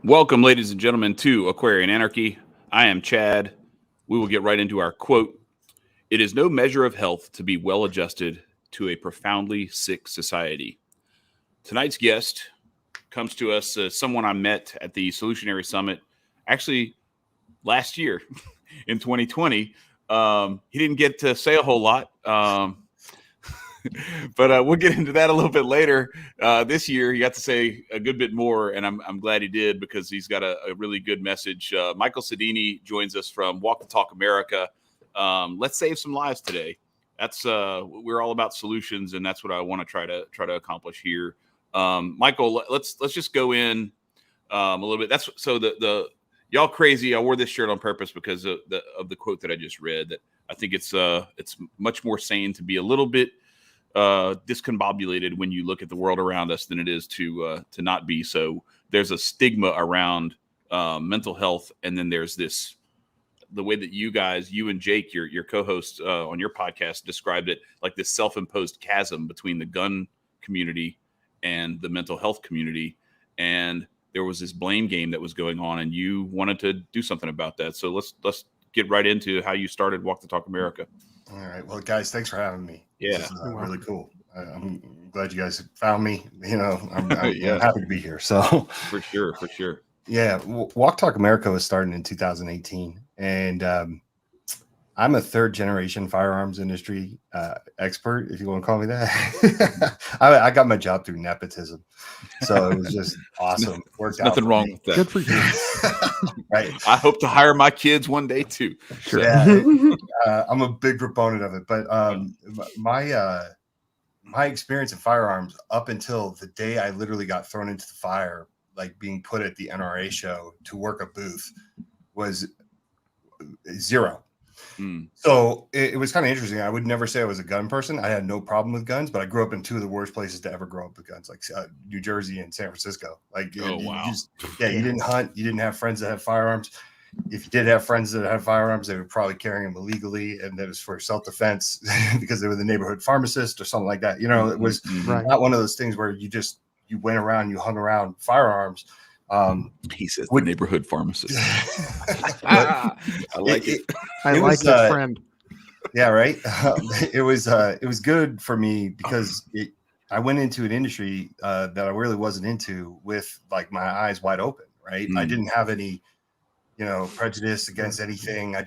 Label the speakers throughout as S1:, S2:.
S1: Welcome, ladies and gentlemen, to Aquarian Anarchy. I am Chad. We will get right into our quote. It is no measure of health to be well adjusted to a profoundly sick society. Tonight's guest comes to us as someone I met at the Solutionary Summit actually last year in 2020. He didn't get to say a whole lot. But we'll get into that a little bit later. This year, he got to say a good bit more, and I'm glad he did because he's got a really good message. Michael Sodini joins us from Walk the Talk America. Let's save some lives today. That's we're all about solutions, and that's what I want to try to accomplish here. Michael, let's just go in a little bit. That's so the y'all crazy. I wore this shirt on purpose because of the quote that I just read. That I think it's much more sane to be a little bit discombobulated when you look at the world around us than it is to not be. So there's a stigma around mental health, and then there's the way that you and Jake, your co-host on your podcast, described it like this self-imposed chasm between the gun community and the mental health community, and there was this blame game that was going on, and you wanted to do something about that. So let's get right into how you started Walk the Talk America.
S2: All right. Well, guys, thanks for having me.
S1: Yeah.
S2: This is really cool. I'm glad you guys found me. I'm happy to be here. So
S1: For sure.
S2: yeah, Walk Talk America was started in 2018, and I'm a third generation firearms industry expert, if you want to call me that. I got my job through nepotism, so it was just awesome. Worked out.
S1: Nothing wrong with that.
S3: Good for you.
S2: Right.
S1: I hope to hire my kids one day too.
S2: Sure. Yeah, I'm a big proponent of it, but my experience in firearms up until the day I literally got thrown into the fire, like being put at the NRA show to work a booth, was zero. So it was kind of interesting. I would never say I was a gun person. I had no problem with guns, but I grew up in two of the worst places to ever grow up with guns, like New Jersey and San Francisco. Like,
S1: wow.
S2: You didn't hunt. You didn't have friends that had firearms. If you did have friends that had firearms, they were probably carrying them illegally, and that was for self-defense because they were the neighborhood pharmacist or something like that. It was not one of those things where you went around, you hung around firearms.
S1: He says the neighborhood pharmacist.
S2: I
S3: like it. I like his friend.
S2: Yeah, right. It was good for me because I went into an industry that I really wasn't into with like my eyes wide open. Right. I didn't have any, prejudice against anything. I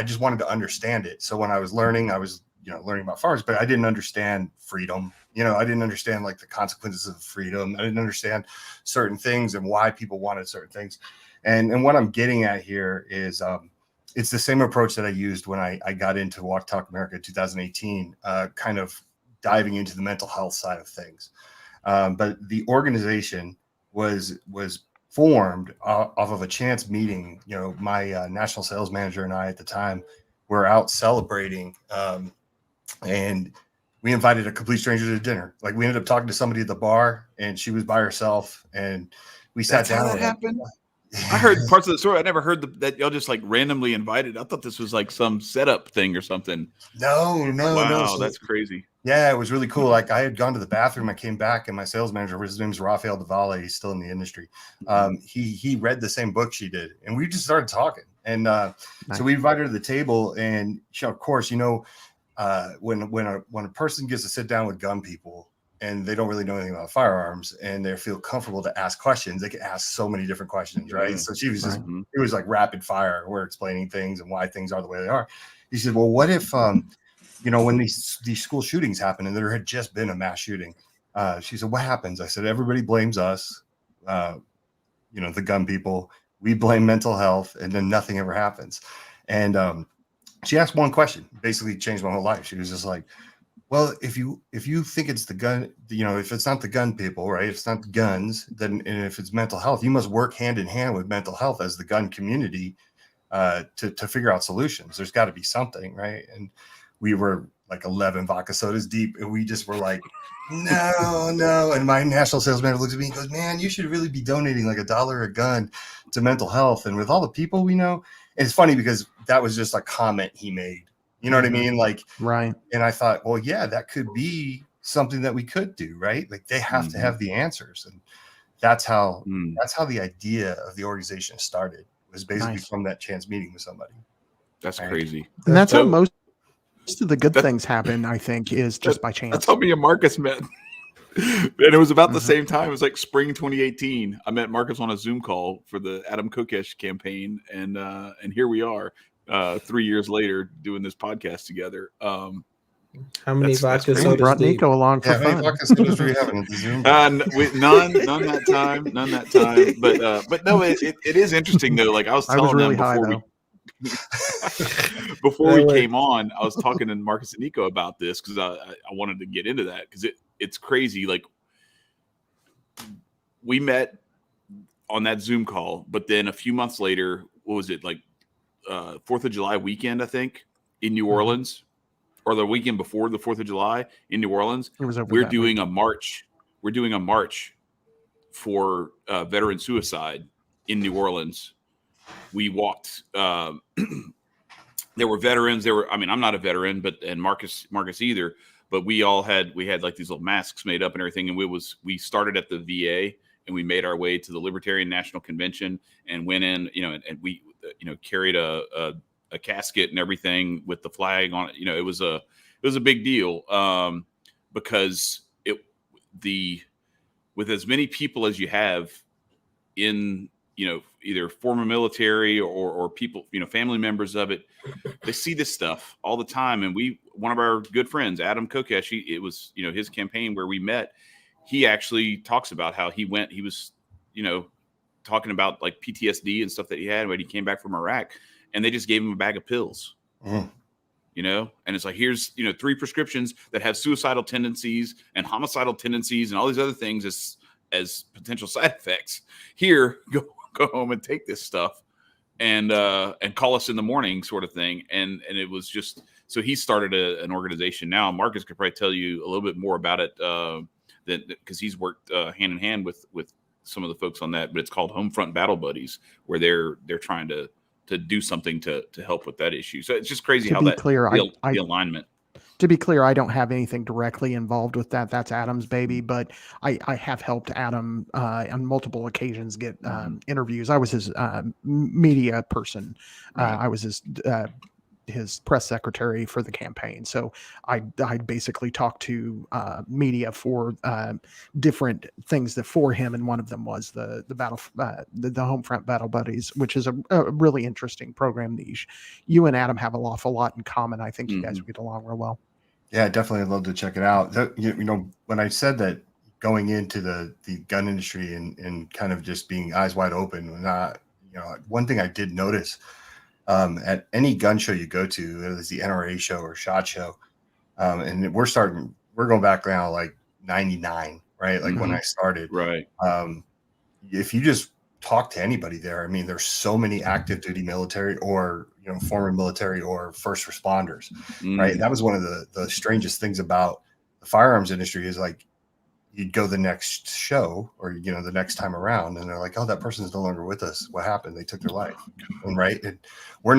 S2: just wanted to understand it. So when I was learning, learning about firearms, but I didn't understand freedom. I didn't understand like the consequences of freedom. I didn't understand certain things and why people wanted certain things. And what I'm getting at here is it's the same approach that I used when I got into Walk Talk America in 2018, kind of diving into the mental health side of things. But the organization was formed off of a chance meeting. My national sales manager and I at the time were out celebrating, and we invited a complete stranger to dinner. Like, we ended up talking to somebody at the bar, and she was by herself, and we sat down.
S1: How that happened? I heard parts of the story. I never heard that y'all just like randomly invited. I thought this was like some setup thing or something.
S2: No.
S1: Wow,
S2: So,
S1: that's crazy.
S2: Yeah, it was really cool. Like, I had gone to the bathroom, I came back, and my sales manager, his name is Rafael Devalle, he's still in the industry. He read the same book she did, and we just started talking. And nice. So we invited her to the table, and of course, when a person gets to sit down with gun people and they don't really know anything about firearms and they feel comfortable to ask questions, they can ask so many different questions, right? So she was just, it was like rapid fire. We're explaining things and why things are the way they are. He said, well, what if, when these school shootings happen and there had just been a mass shooting, she said, what happens? I said, everybody blames us, the gun people. We blame mental health, and then nothing ever happens. And she asked one question, basically changed my whole life. She was just like, well, if you think it's the gun, if it's not the gun people, right? If it's not the guns, then, and if it's mental health, you must work hand in hand with mental health as the gun community to figure out solutions. There's got to be something, right? And we were like 11 vodka sodas deep, and we just were like, no. And my national sales manager looks at me and goes, man, you should really be donating like $1 a gun to mental health. And with all the people we know, and it's funny because that was just a comment he made. You know what I mean? Like,
S3: right.
S2: And I thought, well, yeah, that could be something that we could do, right? Like, they have to have the answers. that's how the idea of the organization started, was basically from that chance meeting with somebody.
S1: That's crazy.
S3: And that's how most of the good things happen, I think, is just by chance.
S1: That's how me and Marcus met. And it was about the same time. It was like spring 2018. I met Marcus on a Zoom call for the Adam Kokesh campaign, and here we are 3 years later doing this podcast together.
S4: How many vodka sodas
S3: brought Nico along for fun?
S2: How many vodka sodas were you having at the Zoom?
S1: None that time. But no, it is interesting though. Like I was telling them before we came on, I was talking to Marcus and Nico about this because I wanted to get into that because it's crazy. Like we met on that Zoom call, but then a few months later, what was it, like 4th of July weekend, I think, in New Orleans, or the weekend before the 4th of July in New Orleans. We're doing a march. We're doing a march for veteran suicide in New Orleans. We walked. There were veterans. I'm not a veteran, and Marcus either. But we had like these little masks made up and everything. And we started at the VA and we made our way to the Libertarian National Convention and went in, and we, carried a casket and everything with the flag on it. It was a big deal because with as many people as you have in, either former military or people, family members of it, they see this stuff all the time. And one of our good friends, Adam Kokesh, it was, his campaign where we met, he actually talks about how he was, talking about like PTSD and stuff that he had when he came back from Iraq, and they just gave him a bag of pills, and it's like, here's, 3 prescriptions that have suicidal tendencies and homicidal tendencies and all these other things as potential side effects. Here, go home and take this stuff and call us in the morning, sort of thing. And it was just, so he started an organization now. Marcus could probably tell you a little bit more about it because he's worked hand in hand with some of the folks on that, but it's called Homefront Battle Buddies, where they're trying to do something to help with that issue. So it's just crazy how that the alignment.
S3: To be clear, I don't have anything directly involved with that. That's Adam's baby, but I have helped Adam on multiple occasions get interviews. I was his media person.
S1: Right.
S3: I was his press secretary for the campaign. So I basically talked to media for different things for him, and one of them was the Homefront Battle Buddies, which is a really interesting program that you and Adam have an awful lot in common. I think you guys would get along real well.
S2: Yeah, definitely. I'd love to check it out. When I said that going into the gun industry and kind of just being eyes wide open, one thing I did notice at any gun show you go to, whether it's the NRA show or SHOT Show, and we're going back now like 99, right? Like when I started,
S1: right?
S2: If you just talk to anybody there, I mean, there's so many active duty military or former military or first responders, right? That was one of the strangest things about the firearms industry is like you'd go the next show or the next time around, and they're like, "Oh, that person's no longer with us. What happened? They took their life." And right, and we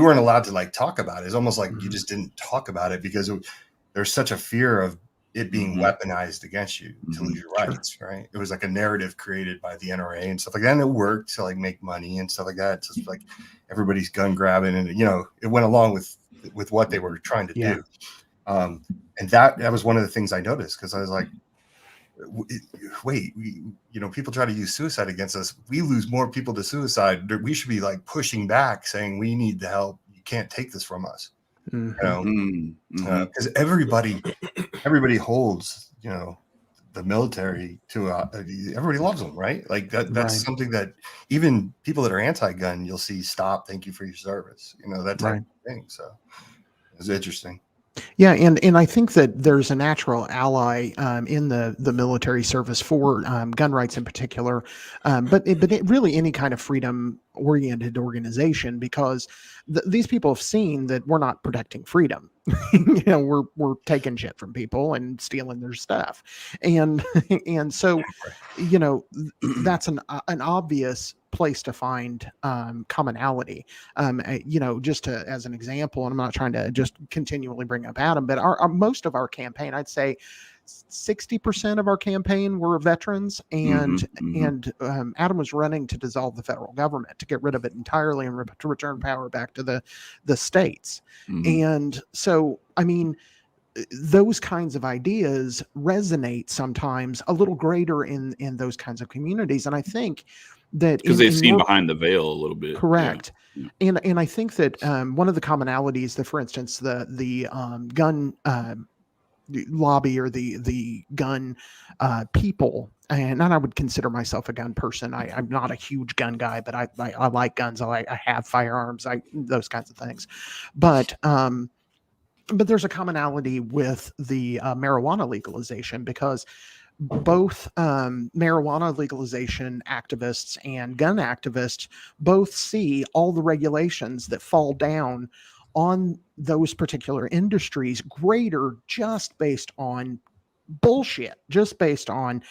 S2: weren't allowed to like talk about it. It's almost like you just didn't talk about it because there's such a fear of it being weaponized against you to lose your rights, right? It was like a narrative created by the NRA and stuff like that, and it worked to like make money and stuff like that. It's just like everybody's gun grabbing, and it went along with what they were trying to do. And that was one of the things I noticed, because I was like, wait, people try to use suicide against us. We lose more people to suicide. We should be like pushing back, saying we need the help. You can't take this from us. Because everybody holds, the military to everybody loves them, right? Like that's something that even people that are anti-gun, you'll see stop, thank you for your service, that type of thing. So it's interesting.
S3: Yeah, and I think that there's a natural ally in the military service for gun rights in particular, but really any kind of freedom-oriented organization, because these people have seen that we're not protecting freedom. We're taking shit from people and stealing their stuff, and so that's an obvious place to find commonality. Just as an example, and I'm not trying to just continually bring up Adam, but our most of our campaign, I'd say 60% of our campaign were veterans, and Adam was running to dissolve the federal government, to get rid of it entirely and to return power back to the states. And so, I mean, those kinds of ideas resonate sometimes a little greater in those kinds of communities. And I think that
S1: because they've seen behind the veil a little bit.
S3: Correct. Yeah. And I think that one of the commonalities that, for instance, the gun lobby, or the gun people, and I would consider myself a gun person. I'm not a huge gun guy, but I like guns. I have firearms, those kinds of things. But there's a commonality with the marijuana legalization, because both marijuana legalization activists and gun activists both see all the regulations that fall down on those particular industries greater, just based on bullshit, just based on,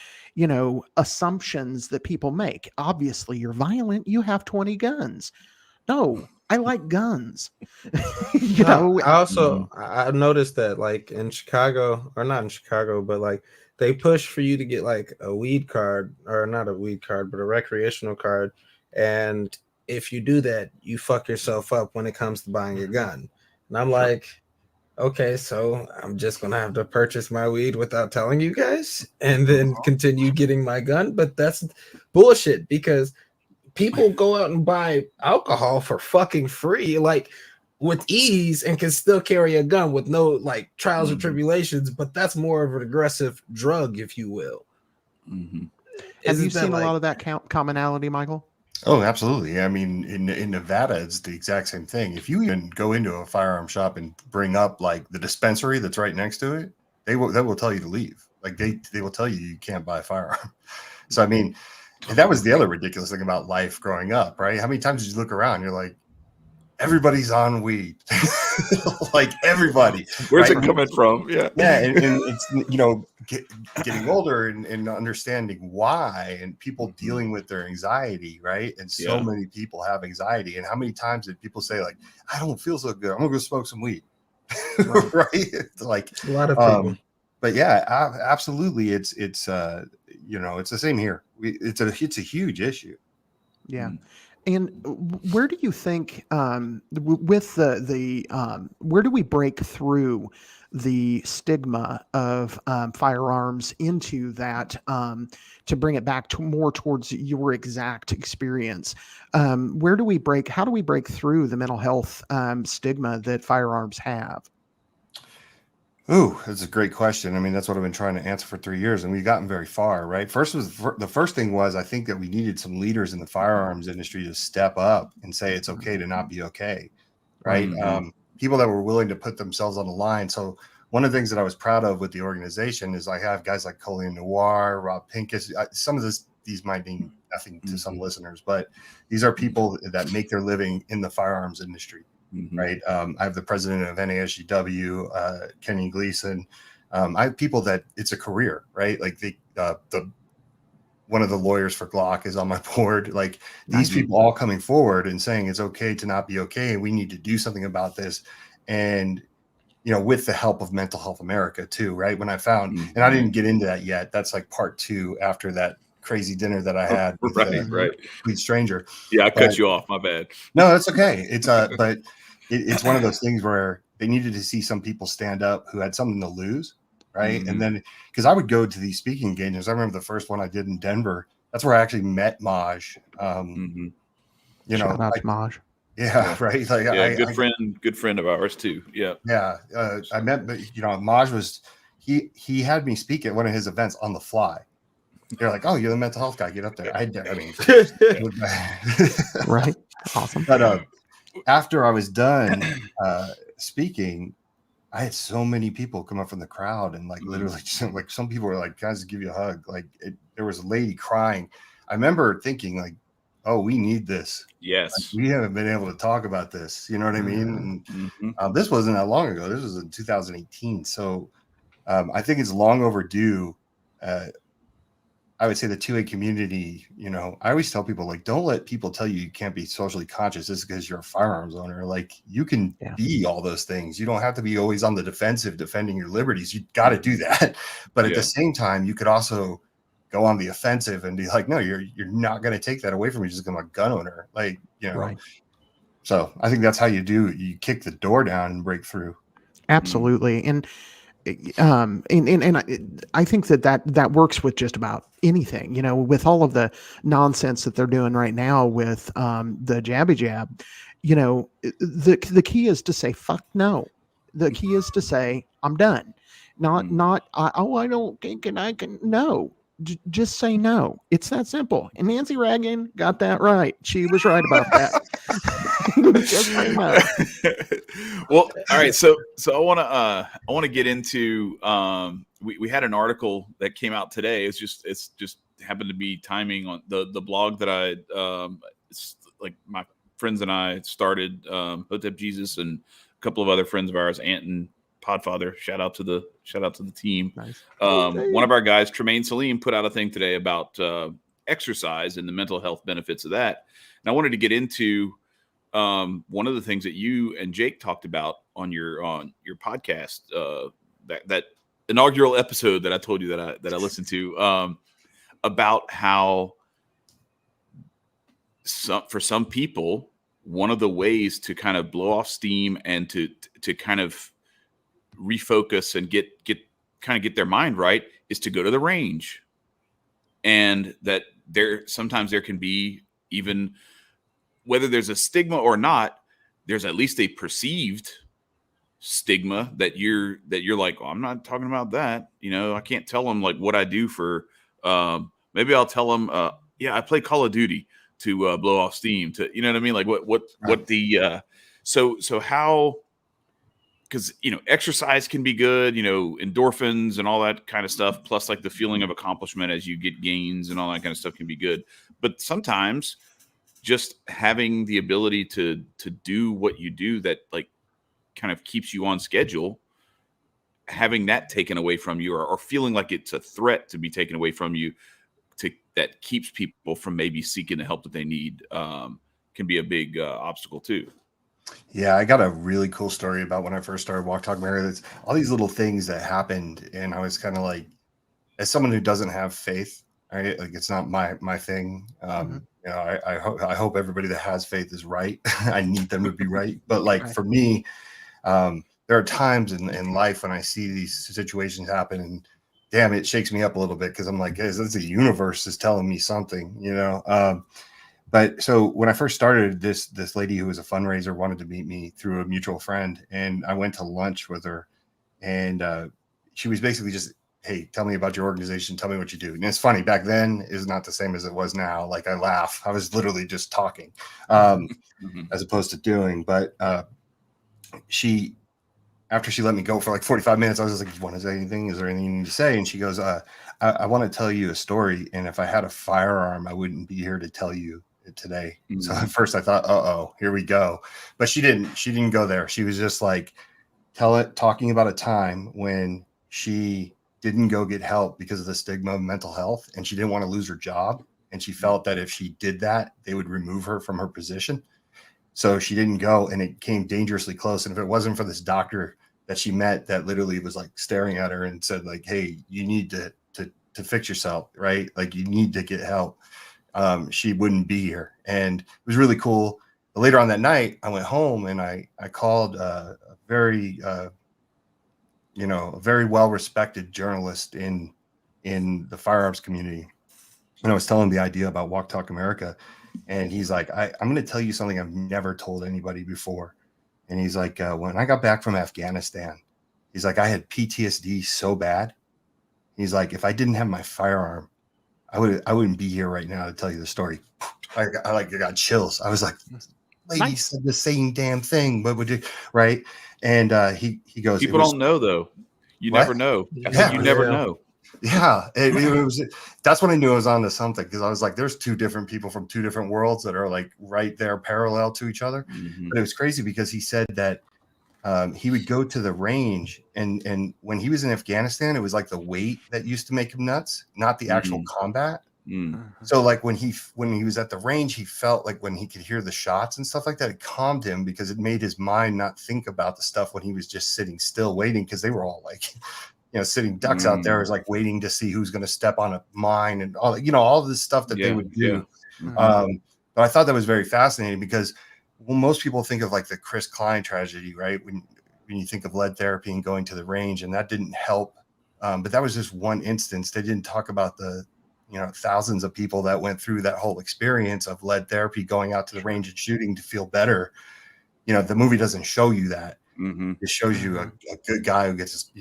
S3: assumptions that people make. Obviously, you're violent, you have 20 guns. No, I like guns.
S4: I noticed that, like, in Chicago, or not in Chicago, but like they push for you to get like a weed card, or not a weed card, but a recreational card. And if you do that, you fuck yourself up when it comes to buying a gun. And I'm like, okay, so I'm just going to have to purchase my weed without telling you guys and then continue getting my gun. But that's bullshit, because people go out and buy alcohol for fucking free, like with ease, and can still carry a gun with no like trials or tribulations. But that's more of an aggressive drug, if you will.
S3: Have you seen a lot of that commonality, Michael?
S2: Oh, absolutely. I mean, in Nevada, it's the exact same thing. If you even go into a firearm shop and bring up like the dispensary that's right next to it, they will tell you to leave. Like they will tell you can't buy a firearm. So I mean, that was the other ridiculous thing about life growing up, right? How many times did you look around? You're like, everybody's on weed, like everybody.
S1: Where's it coming from? Yeah.
S2: And it's getting older and understanding why, and people dealing with their anxiety, right? And so many people have anxiety. And how many times did people say, like, I don't feel so good, I'm gonna go smoke some weed, right? Like
S4: a lot of people.
S2: But yeah, absolutely, it's it's the same here. It's a huge issue.
S3: Yeah. And where do you think, with where do we break through the stigma of firearms into that, to bring it back to more towards your exact experience? How do we break through the mental health stigma that firearms have?
S2: Ooh, that's a great question. I mean, that's what I've been trying to answer for 3 years, and we've gotten very far, right? The first thing was, I think that we needed some leaders in the firearms industry to step up and say it's okay to not be okay, right? People that were willing to put themselves on the line. So one of the things that I was proud of with the organization is I have guys like Colleen Noir, Rob Pincus. Some of these might mean nothing to some listeners, but these are people that make their living in the firearms industry. Right. I have the president of NASGW, Kenny Gleason. I have people that it's a career, right? Like one of the lawyers for Glock is on my board. Like these people all coming forward and saying it's okay to not be okay, and we need to do something about this. And with the help of Mental Health America too, right? When I found, and I didn't get into that yet. That's like part 2 after that crazy dinner that I had with
S1: right.
S2: Complete Stranger.
S1: Yeah, I cut you off. My bad.
S2: No, that's okay. It's but it's one of those things where they needed to see some people stand up who had something to lose, right? And then, because I would go to these speaking engagements. I remember the first one I did in Denver. That's where I actually met Maj.
S3: Shout out to Maj.
S2: Yeah, right. Like,
S1: good friend of ours too. Yeah.
S2: Yeah. I met, Maj was, he had me speak at one of his events on the fly. They're like, "Oh, you're the mental health guy. Get up there."
S3: Right. Awesome.
S2: But after I was done speaking, I had so many people come up from the crowd, and like literally, like some people were like, "Can I just give you a hug?" Like there was a lady crying. I remember thinking, like, "Oh, we need this."
S1: Yes,
S2: like, we haven't been able to talk about this. You know what I mean? And this wasn't that long ago. This was in 2018. So I think it's long overdue. I would say the 2A community, I always tell people, like, don't let people tell you can't be socially conscious just because you're a firearms owner. Like, you can be all those things. You don't have to be always on the defensive defending your liberties. You got to do that. But at the same time, you could also go on the offensive and be like, no, you're not going to take that away from me just because I'm a gun owner. Like,
S3: Right.
S2: So I think that's how you do it. You kick the door down and break through.
S3: Absolutely. And I think that works with just about anything, with all of the nonsense that they're doing right now with the jabby jab, the key is to say, fuck no. The key is to say, I'm done. Not, I don't think, and I can, no, just say no. It's that simple. And Nancy Reagan got that right. She was right about that. Just say no.
S1: Well, all right. So I want to get into, we had an article that came out today. It's just happened to be timing on the blog that it's like my friends and I started, Hotep Jesus and a couple of other friends of ours, Ant and Podfather. Shout out to the team.
S3: Nice.
S1: One of our guys, Tremaine Salim, put out a thing today about exercise and the mental health benefits of that. And I wanted to get into one of the things that you and Jake talked about on your podcast, that inaugural episode that I told you that I listened to, about how for some people, one of the ways to kind of blow off steam and to kind of refocus and get their mind right is to go to the range. And that sometimes there can be, even whether there's a stigma or not, there's at least a perceived stigma that you're like, well, I'm not talking about that. I can't tell them like what I do for, maybe I'll tell them, I play Call of Duty to blow off steam, to, you know what I mean? Like what the, so how, because, exercise can be good, endorphins and all that kind of stuff. Plus like the feeling of accomplishment as you get gains and all that kind of stuff can be good. But sometimes just having the ability to do what you do that like kind of keeps you on schedule, having that taken away from you, or feeling like it's a threat to be taken away from you, that keeps people from maybe seeking the help that they need, can be a big obstacle too.
S2: Yeah, I got a really cool story about when I first started Walk Talk Mary. That's all these little things that happened, and I was kind of like, as someone who doesn't have faith, right? Like, it's not my thing. I hope everybody that has faith is right. I need them to be right. But like for me, there are times in life when I see these situations happen, and damn, it shakes me up a little bit, because I'm like, hey, the universe is telling me something, But so when I first started, this lady who was a fundraiser wanted to meet me through a mutual friend, and I went to lunch with her, and she was basically just, hey, tell me about your organization. Tell me what you do. And it's funny, back then is not the same as it was now. Like, I laugh. I was literally just talking as opposed to doing. But after she let me go for like 45 minutes, I was just like, you want to say anything? Is there anything you need to say? And she goes, I want to tell you a story. And if I had a firearm, I wouldn't be here to tell you it today. So at first I thought, here we go. But she didn't go there. She was just like, talking about a time when she didn't go get help because of the stigma of mental health, and she didn't want to lose her job. And she felt that if she did that, they would remove her from her position. So she didn't go, and it came dangerously close. And if it wasn't for this doctor that she met that literally was like staring at her and said like, hey, you need to fix yourself, right? Like, you need to get help. She wouldn't be here. And it was really cool. But later on that night, I went home and I called a very well-respected journalist in the firearms community. And I was telling him the idea about Walk Talk America. And he's like, I'm going to tell you something I've never told anybody before. And he's like, when I got back from Afghanistan, he's like, I had PTSD so bad. He's like, if I didn't have my firearm, I wouldn't be here right now to tell you the story. I got chills. I was like, lady said the same damn thing. What would you, right? And he goes,
S1: people don't know though. You never know. I think you never know.
S2: Yeah, it was. That's when I knew I was onto something, because I was like, there's two different people from two different worlds that are like right there, parallel to each other. But it was crazy because he said that he would go to the range, and when he was in Afghanistan, it was like the weight that used to make him nuts, not the actual combat. So like when he was at the range, he felt like when he could hear the shots and stuff like that, it calmed him because it made his mind not think about the stuff when he was just sitting still waiting, because they were all like, sitting ducks out there, is like waiting to see who's going to step on a mine and all, all this stuff that they would do. But I thought that was very fascinating because most people think of like the Chris Klein tragedy, right? When you think of lead therapy and going to the range, and that didn't help. But that was just one instance. They didn't talk about the, thousands of people that went through that whole experience of lead therapy, going out to the range and shooting to feel better. The movie doesn't show you that. It shows you a good guy who gets,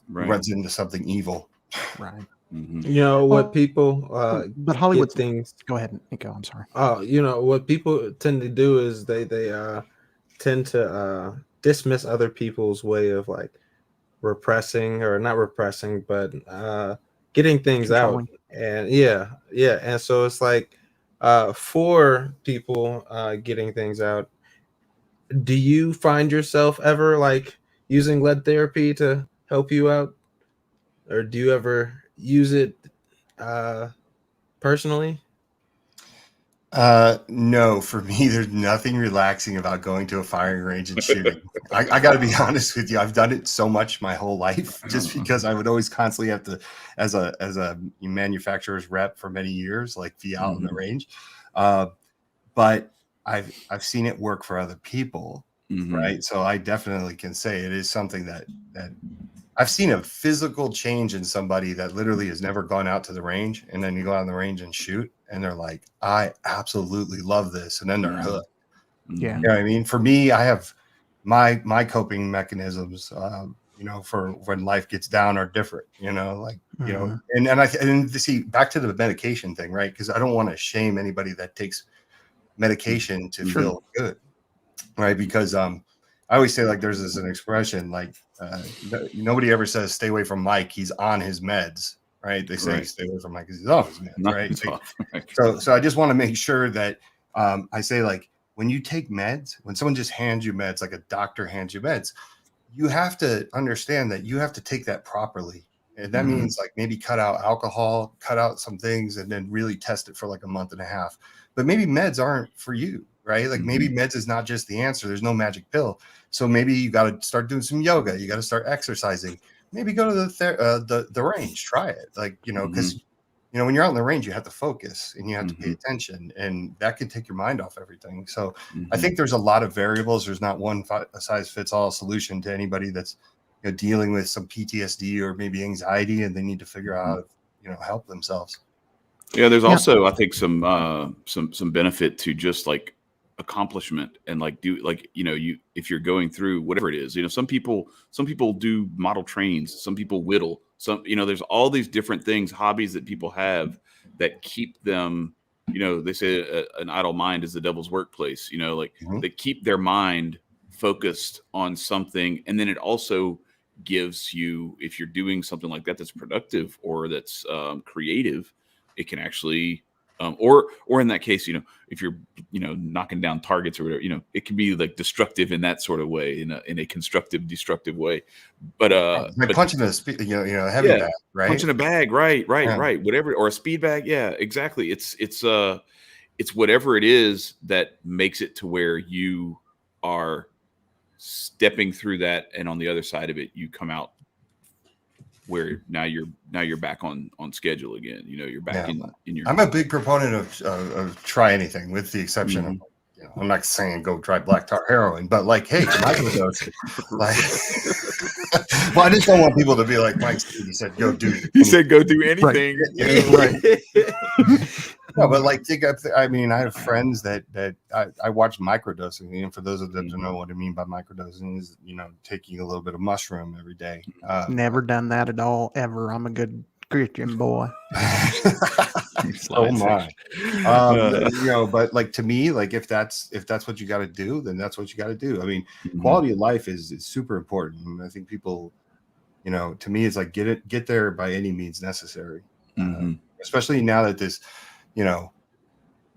S2: runs into something evil.
S3: Right.
S4: What people
S3: but Hollywood
S4: things.
S3: Go ahead, Nico. I'm sorry.
S4: What people tend to do is they tend to dismiss other people's way of like repressing, or not repressing, but getting things
S3: Controlling.
S4: out. And and so it's like for people getting things out, do you find yourself ever like using lead therapy to help you out, or do you ever use it personally?
S2: No, for me, there's nothing relaxing about going to a firing range and shooting. I got to be honest with you. I've done it so much my whole life, just because I would always constantly have to, as a manufacturer's rep for many years, like be out in the range. But I've seen it work for other people, right? So I definitely can say it is something that I've seen a physical change in somebody that literally has never gone out to the range, and then you go out on the range and shoot, and they're like, I absolutely love this. And then they're hooked.
S3: Yeah.
S2: You know what I mean? For me, I have my coping mechanisms, for when life gets down are different, and see, back to the medication thing, right? Because I don't want to shame anybody that takes medication to feel good, right? Because I always say, like, there's an expression, like, nobody ever says stay away from Mike, he's on his meds, right? They say stay away from Mike because he's off his meds, right? So I just want to make sure that I say, like, when you take meds, when someone just hands you meds, like a doctor hands you meds, you have to understand that you have to take that properly. And that means, like, maybe cut out alcohol, cut out some things, and then really test it for like a month and a half. But maybe meds aren't for you, right? Like, maybe meds is not just the answer. There's no magic pill. So maybe you got to start doing some yoga. You got to start exercising. Maybe go to the range, try it. Like, because when you're out in the range, you have to focus and you have to pay attention, and that can take your mind off everything. So I think there's a lot of variables. There's not one size fits all solution to anybody that's dealing with some PTSD or maybe anxiety, and they need to figure out how to help themselves.
S1: Yeah, there's also, I think, some benefit to just like accomplishment, and like if you're going through whatever it is, some people do model trains, some people whittle, there's all these different things, hobbies that people have that keep them, they say an idle mind is the devil's workplace, they keep their mind focused on something. And then it also gives you, if you're doing something like that that's productive or that's creative, it can actually or in that case, if you're knocking down targets or whatever, it can be like destructive in that sort of way, in a constructive, destructive way. But
S2: like punching a heavy bag, right?
S1: Punching a bag, right, whatever, or a speed bag, yeah, exactly. It's whatever it is that makes it to where you are stepping through that, and on the other side of it, you come out where now you're back on schedule again. You're back in your.
S2: I'm a big proponent of try anything, with the exception of, I'm not saying go try black tar heroin, but like, hey, microdose. Well, I just don't want people to be like Mike. He said, "Go do."
S1: He said, "Go do anything."
S2: Right. No, but like, I have friends that I watch microdosing, and for those of them to know what I mean by microdosing is, taking a little bit of mushroom every day.
S3: Never done that at all, ever. I'm a good Christian boy.
S2: Oh my. But like, to me, like, if that's what you got to do, then that's what you got to do. I mean, quality of life is super important. And I think people, to me, it's like, get there by any means necessary. Especially now that this,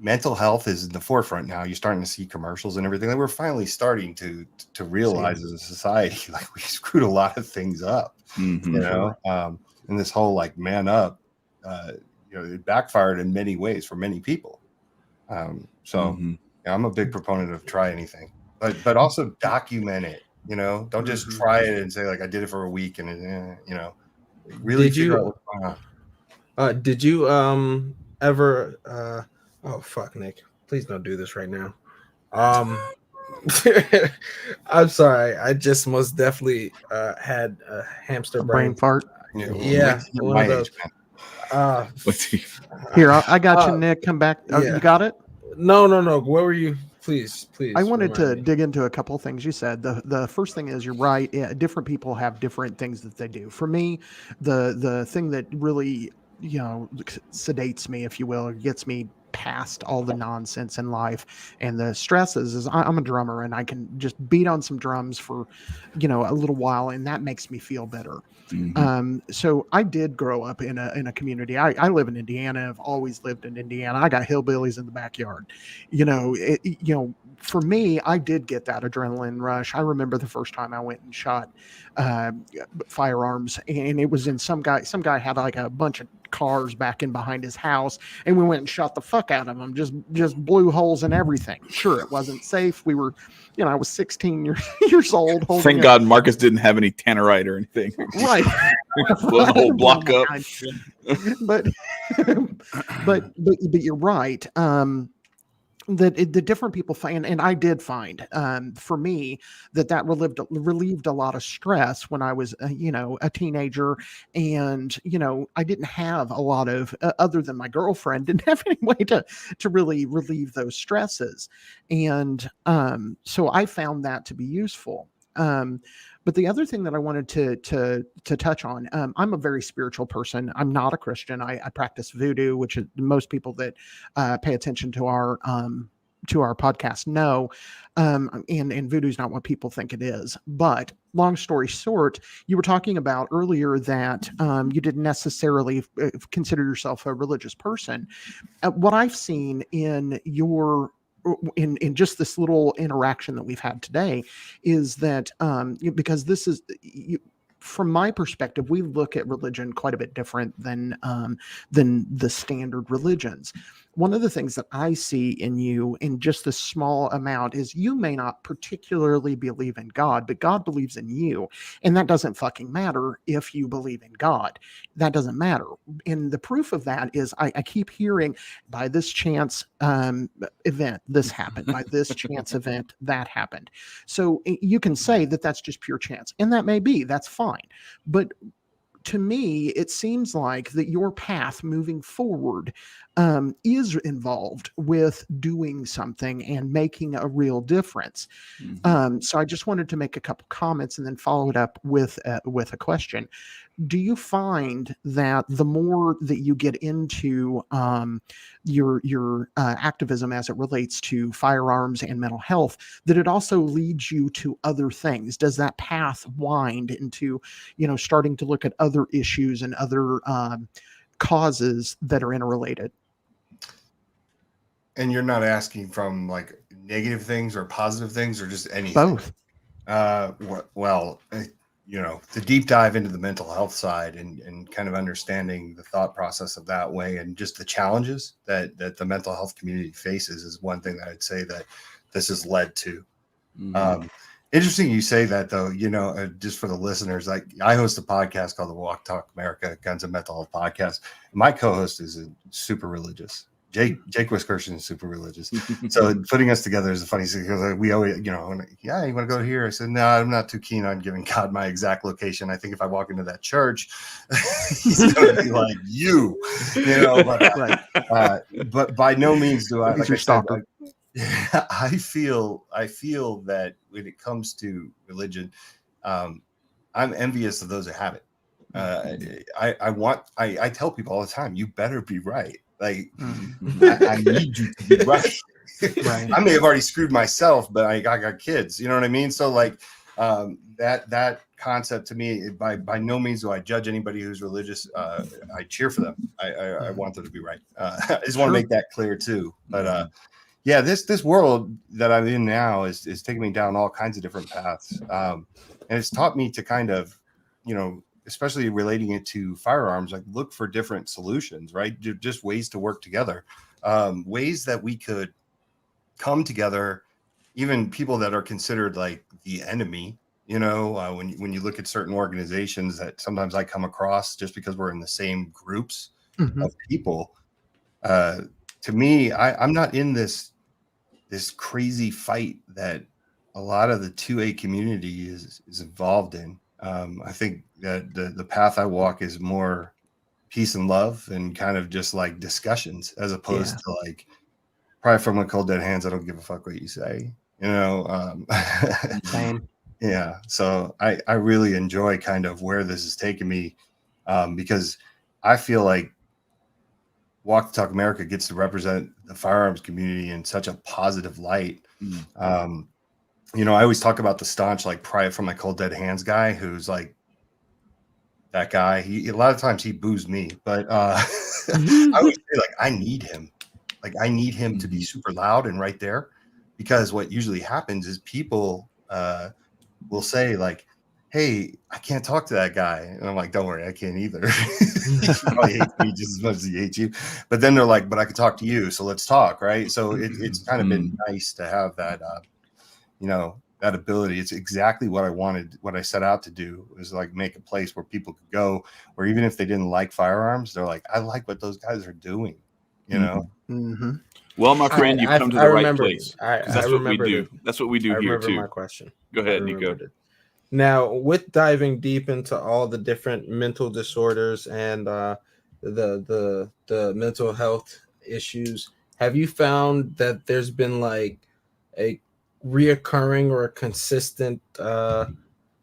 S2: mental health is in the forefront now. You're starting to see commercials and everything. And we're finally starting to realize as a society, like, we screwed a lot of things up, you know, and this whole like man up, you know, it backfired in many ways for many people. So yeah, I'm a big proponent of try anything, but also document it, you know, don't just try it and say like, I did it for a week and you know, really figure out what's going on.
S4: Did you ever oh fuck, Nick, please don't do this right now. I'm sorry, I just most definitely had a hamster
S3: brain fart.
S4: Yeah, one of those.
S3: Here, I got you, Nick. Come back. You got it?
S4: No. Where were you? Please.
S3: I wanted to dig into a couple of things you said. The first thing is, you're right. Yeah, different people have different things that they do. For me, the thing that really, you know, sedates me, if you will, or gets me past all the nonsense in life and the stresses is I'm a drummer, and I can just beat on some drums for, you know, a little while, and that makes me feel better. So I did grow up in a community. I live in Indiana. I've always lived in Indiana. I got hillbillies in the backyard. You know, for me, I did get that adrenaline rush. I remember the first time I went and shot firearms, and it was in some guy had like a bunch of cars back in behind his house, and we went and shot the fuck out of them, just blew holes in everything. Sure, it wasn't safe. We were, you know, I was 16 years old.
S1: Thank God Marcus didn't have any tannerite or anything.
S3: Right.
S1: Blew the whole block up.
S3: but you're right. That the different people find, and I did find, for me, that relieved a lot of stress when I was, you know, a teenager, and you know, I didn't have a lot of other than my girlfriend, didn't have any way to really relieve those stresses, and so I found that to be useful. But the other thing that I wanted to touch on, I'm a very spiritual person. I'm not a Christian. I practice voodoo, which is, most people that pay attention to our podcast know. And voodoo is not what people think it is. But long story short, you were talking about earlier that you didn't necessarily consider yourself a religious person. What I've seen in in just this little interaction that we've had today is that because this is from my perspective, we look at religion quite a bit different than the standard religions. One of the things that I see in you in just this small amount is you may not particularly believe in God, but God believes in you. And that doesn't fucking matter if you believe in God. That doesn't matter. And the proof of that is I keep hearing, by this chance event, this happened. By this chance event, that happened. So you can say that that's just pure chance. And that may be, that's fine. But to me, it seems like that your path moving forward is involved with doing something and making a real difference. So I just wanted to make a couple comments and then follow it up with a question. Do you find that the more that you get into your activism as it relates to firearms and mental health, that it also leads you to other things? Does that path wind into, you know, starting to look at other issues and other causes that are interrelated?
S2: And you're not asking from like negative things or positive things or just anything?
S3: Both.
S2: Well, you know, the deep dive into the mental health side and kind of understanding the thought process of that way and just the challenges that the mental health community faces is one thing that I'd say that this has led to. Interesting you say that, though. You know, just for the listeners, like, I host a podcast called the Walk Talk America Guns and Mental Health Podcast. My co-host is super religious. Jake Wiskirchen is super religious. So putting us together is a funny thing, because we always, you know, yeah, you want to go here? I said, no, I'm not too keen on giving God my exact location. I think if I walk into that church, he's going to be like, you know, but by no means do I, like I said, I feel that when it comes to religion, I'm envious of those that have it. I tell people all the time, you better be right. Like, I need you to be right. I may have already screwed myself, but I got kids. You know what I mean? So, like, That concept to me, by no means do I judge anybody who's religious. I cheer for them. I want them to be right. I just want to make that clear too. But yeah, this world that I'm in now is taking me down all kinds of different paths, and it's taught me to kind of, especially relating it to firearms, like look for different solutions, right? Just ways to work together, ways that we could come together, even people that are considered like the enemy. When you look at certain organizations that sometimes I come across, just because we're in the same groups of people, to me, I'm not in this crazy fight that a lot of the 2A community is involved in. I think that the path I walk is more peace and love and kind of just like discussions, as opposed to like, probably from my cold dead hands, I don't give a fuck what you say,
S3: Same.
S2: Yeah. So I really enjoy kind of where this has taken me, because I feel like Walk the Talk America gets to represent the firearms community in such a positive light. I always talk about the staunch, like, pry it from my cold dead hands guy, who's like that guy. A lot of times he boos me, but I always say, like, I need him. Like, I need him to be super loud and right there, because what usually happens is people will say, like, hey, I can't talk to that guy. And I'm like, don't worry, I can't either. He probably hates me just as much as he hates you. But then they're like, but I can talk to you, so let's talk, right? So it's kind of been nice to have that, that ability. It's exactly what I wanted, what I set out to do, was like make a place where people could go, where even if they didn't like firearms, they're like, I like what those guys are doing,
S1: Well, my friend, you've come to the right place. That's what we do. That's what we do here too.
S4: My question.
S1: Go ahead, Nico.
S4: Now, with diving deep into all the different mental disorders and the mental health issues, have you found that there's been like a reoccurring or a consistent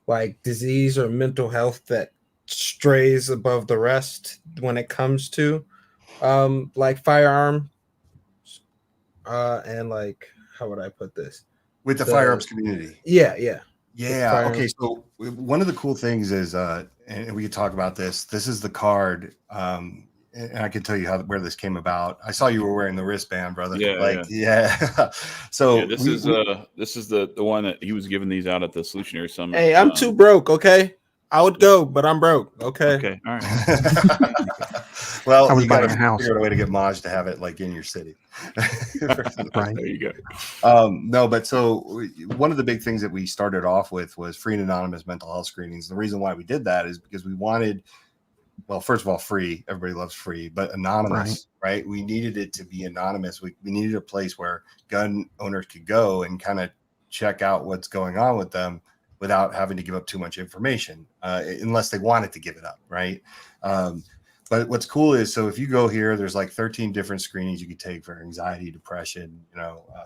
S4: like disease or mental health that strays above the rest when it comes to like firearm and like, how would I put this?
S2: With the firearms community?
S4: Yeah.
S2: Okay, so one of the cool things is, and we could talk about this. This is the card, and I can tell you where this came about. I saw you were wearing the wristband, brother. Yeah. So
S1: this is the one that he was giving these out at the Solutionary Summit.
S4: Hey, I'm too broke. Okay, I would go, but I'm broke. Okay,
S1: all right.
S2: Well, you got to figure out a way to get Maj to have it like in your city.
S3: Right.
S1: There you go.
S2: No, but so one of the big things that we started off with was free and anonymous mental health screenings. The reason why we did that is because we wanted, well, first of all, free. Everybody loves free, but anonymous, right? We needed it to be anonymous. We needed a place where gun owners could go and kind of check out what's going on with them without having to give up too much information, unless they wanted to give it up, right? But what's cool is, so if you go here, there's like 13 different screenings you can take for anxiety, depression,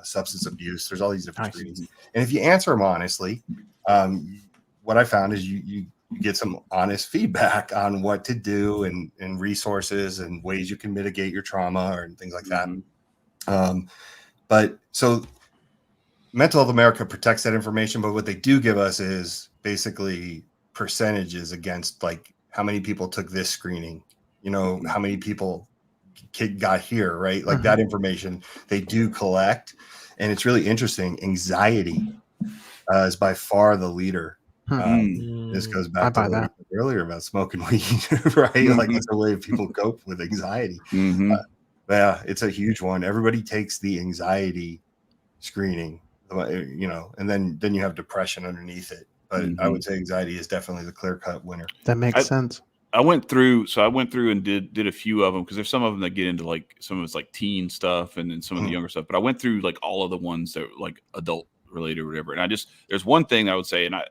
S2: substance abuse. There's all these different screenings. And if you answer them honestly, what I found is you get some honest feedback on what to do and resources and ways you can mitigate your trauma and things like that. But so Mental Health America protects that information, but what they do give us is basically percentages against like how many people took this screening, how many people got here, right? Like that information they do collect. And it's really interesting. Anxiety is by far the leader. This goes back to what we said earlier about smoking weed, right? Like it's a way people cope with anxiety. Yeah, it's a huge one. Everybody takes the anxiety screening, and then you have depression underneath it. But I would say anxiety is definitely the clear-cut winner.
S3: That makes sense.
S1: I went through and did a few of them, because there's some of them that get into like some of it's like teen stuff and then some of the younger stuff. But I went through like all of the ones that were like adult related or whatever. And there's one thing I would say, and I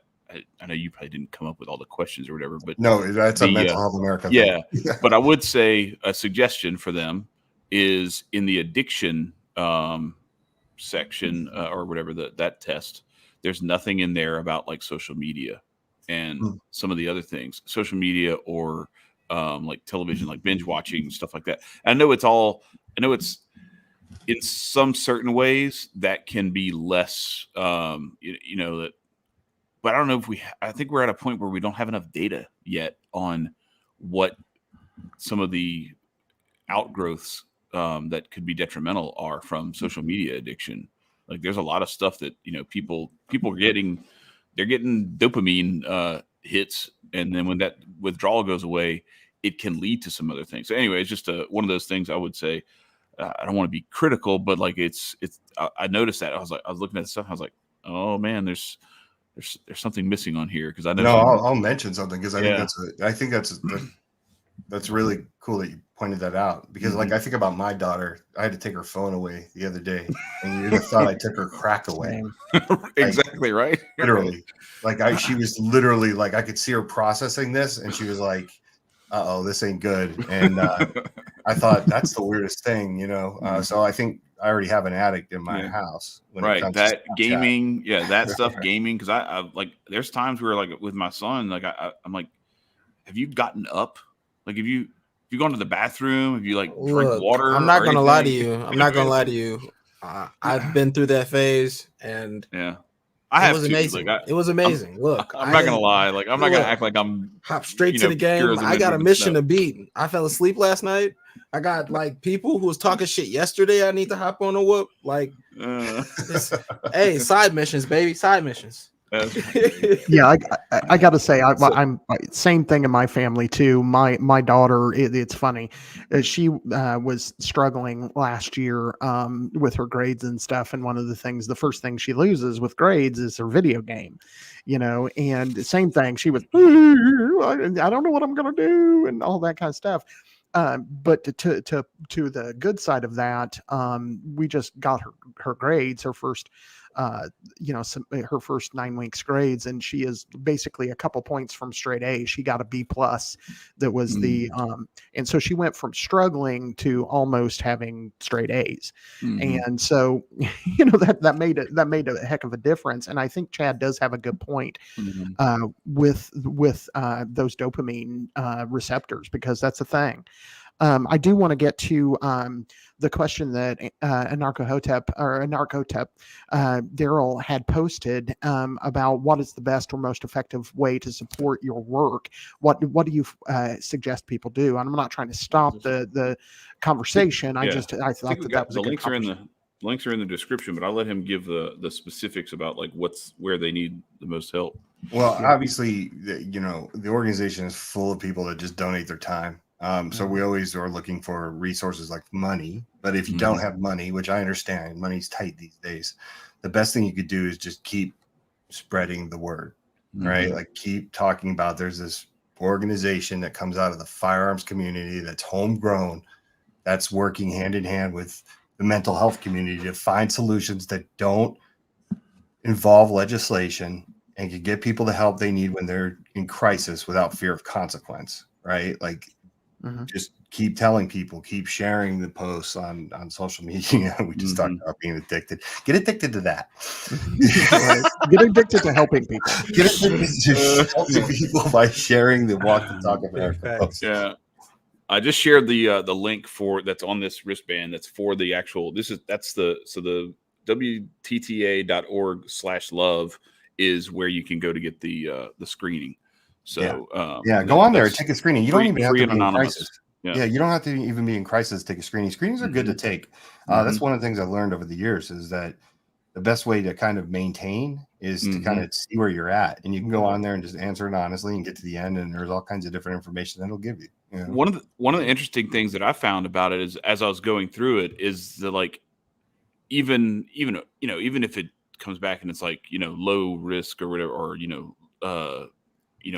S1: know you probably didn't come up with all the questions or whatever, but
S2: no, that's a Mental Health America thing.
S1: Yeah. But I would say a suggestion for them is in the addiction section or whatever that test. There's nothing in there about like social media and some of the other things, social media or like television, like binge watching, stuff like that. I know it's in some certain ways that can be less, that but I don't know if I think we're at a point where we don't have enough data yet on what some of the outgrowths that could be detrimental are from social media addiction. Like there's a lot of stuff that, people are getting, they're getting dopamine hits. And then when that withdrawal goes away, it can lead to some other things. So anyway, it's just one of those things I would say, I don't want to be critical, but like I noticed that I was looking at stuff. I was like, oh man, there's something missing on here. Cause I know
S2: I'll mention something. Cause I think that's really cool that you pointed that out, because like I think about my daughter. I had to take her phone away the other day, and you'd have thought I took her crack away.
S1: Exactly, right.
S2: Literally, she was literally like, I could see her processing this, and she was like, "Uh-oh, this ain't good." And I thought that's the weirdest thing, So I think I already have an addict in my house. When it comes
S1: that
S2: to
S1: gaming, that stuff, gaming. Because I like, there's times where like with my son, like I'm like, have you gotten up? Like, have you gone to the bathroom? Have you like drink water?
S4: I'm not gonna lie to you. I've been through that phase, and
S1: it was amazing.
S4: It was amazing.
S1: I'm not gonna lie. Like, I'm not gonna act like I'm
S4: hop straight to the game. I got a mission to beat. I fell asleep last night. I got like people who was talking shit yesterday. I need to hop on a whoop. Like, hey, side missions, baby, side missions.
S3: Yeah, I got to say, I'm same thing in my family too. My daughter, it's funny, she was struggling last year with her grades and stuff, and one of the first thing she loses with grades is her video game, and same thing. She was, I don't know what I'm gonna do, and all that kind of stuff. But to the good side of that, we just got her grades, her first. Her first 9 weeks grades, and she is basically a couple points from straight A. She got a B+. That was and so she went from struggling to almost having straight A's. And so, that made a heck of a difference. And I think Chad does have a good point with those dopamine receptors, because that's a thing. I do want to get to the question that Anarchotep Daryl had posted about what is the best or most effective way to support your work. What do you suggest people do? And I'm not trying to stop the conversation. I thought that was a good conversation.
S1: The links are in the description, but I'll let him give the specifics about like where they need the most help.
S2: Well, obviously, the organization is full of people that just donate their time. So we always are looking for resources like money. But if you don't have money, which I understand, money's tight these days, the best thing you could do is just keep spreading the word, right? Like keep talking about, there's this organization that comes out of the firearms community that's homegrown, that's working hand in hand with the mental health community to find solutions that don't involve legislation and can get people the help they need when they're in crisis without fear of consequence, right? Like, just keep telling people, keep sharing the posts on social media. We just talked about being addicted. Get addicted to that.
S3: Get addicted to helping people.
S2: Get addicted to helping people by sharing the Walk the Talk America posts.
S1: Yeah. I just shared the link that's on this wristband. That's for the actual, the WTTA.org/love is where you can go to get the screening. So
S2: go on there and take a screening. You don't even have to be in
S1: anonymous.
S2: crisis. Yeah, you don't have to even be in crisis to take a screening. Screenings are good to take. That's one of the things I've learned over the years, is that the best way to kind of maintain is to kind of see where you're at. And you can go on there and just answer it honestly and get to the end, and there's all kinds of different information that it'll give you.
S1: One of the interesting things that I found about it is, as I was going through it, is that like even if it comes back and it's like, low risk or whatever, or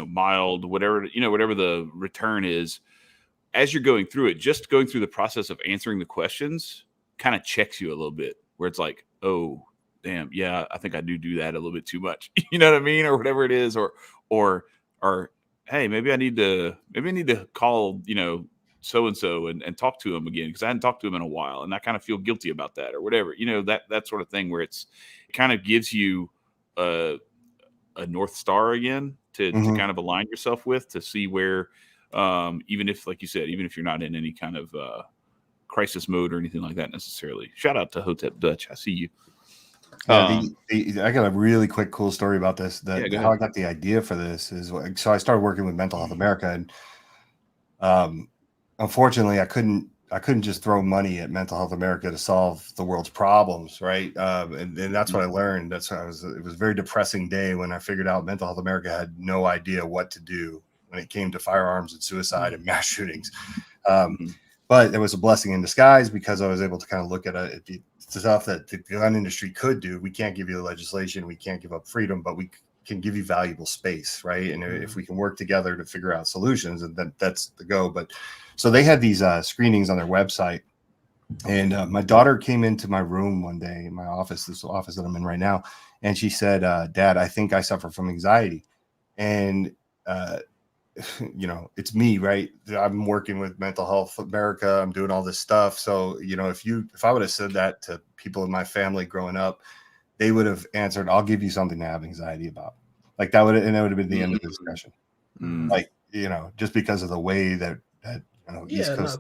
S1: mild, whatever the return is, as you're going through it, just going through the process of answering the questions kind of checks you a little bit, where it's like, oh, damn, yeah, I think I do that a little bit too much. You know what I mean? Or whatever it is, or hey, maybe I need to call, so-and-so and talk to him again, because I hadn't talked to him in a while and I kind of feel guilty about that, or whatever, that sort of thing, where it kind of gives you a North Star again to kind of align yourself with, to see where, even if, like you said, even if you're not in any kind of crisis mode or anything like that necessarily. Shout out to Hotep Dutch. I see you.
S2: Yeah, I got a really quick cool story about this. That
S1: go
S2: how I
S1: ahead.
S2: got the idea for this is so I started working with Mental Health America, and unfortunately, I couldn't just throw money at Mental Health America to solve the world's problems, right? And that's what I learned. That's what it was a very depressing day when I figured out Mental Health America had no idea what to do when it came to firearms and suicide and mass shootings. But it was a blessing in disguise because I was able to kind of look at the stuff that the gun industry could do. We can't give you the legislation, we can't give up freedom, but we can give you valuable space, right? And if we can work together to figure out solutions, and that's the go. But so they had these screenings on their website, and my daughter came into my room one day in my office, this office that I'm in right now, and she said, "Dad, I think I suffer from anxiety." And it's me, right? I'm working with Mental Health America. I'm doing all this stuff. So, if I would have said that to people in my family growing up, they would have answered, "I'll give you something to have anxiety about." Like that would have been the end of the discussion. Like, just because of the way that East Coast.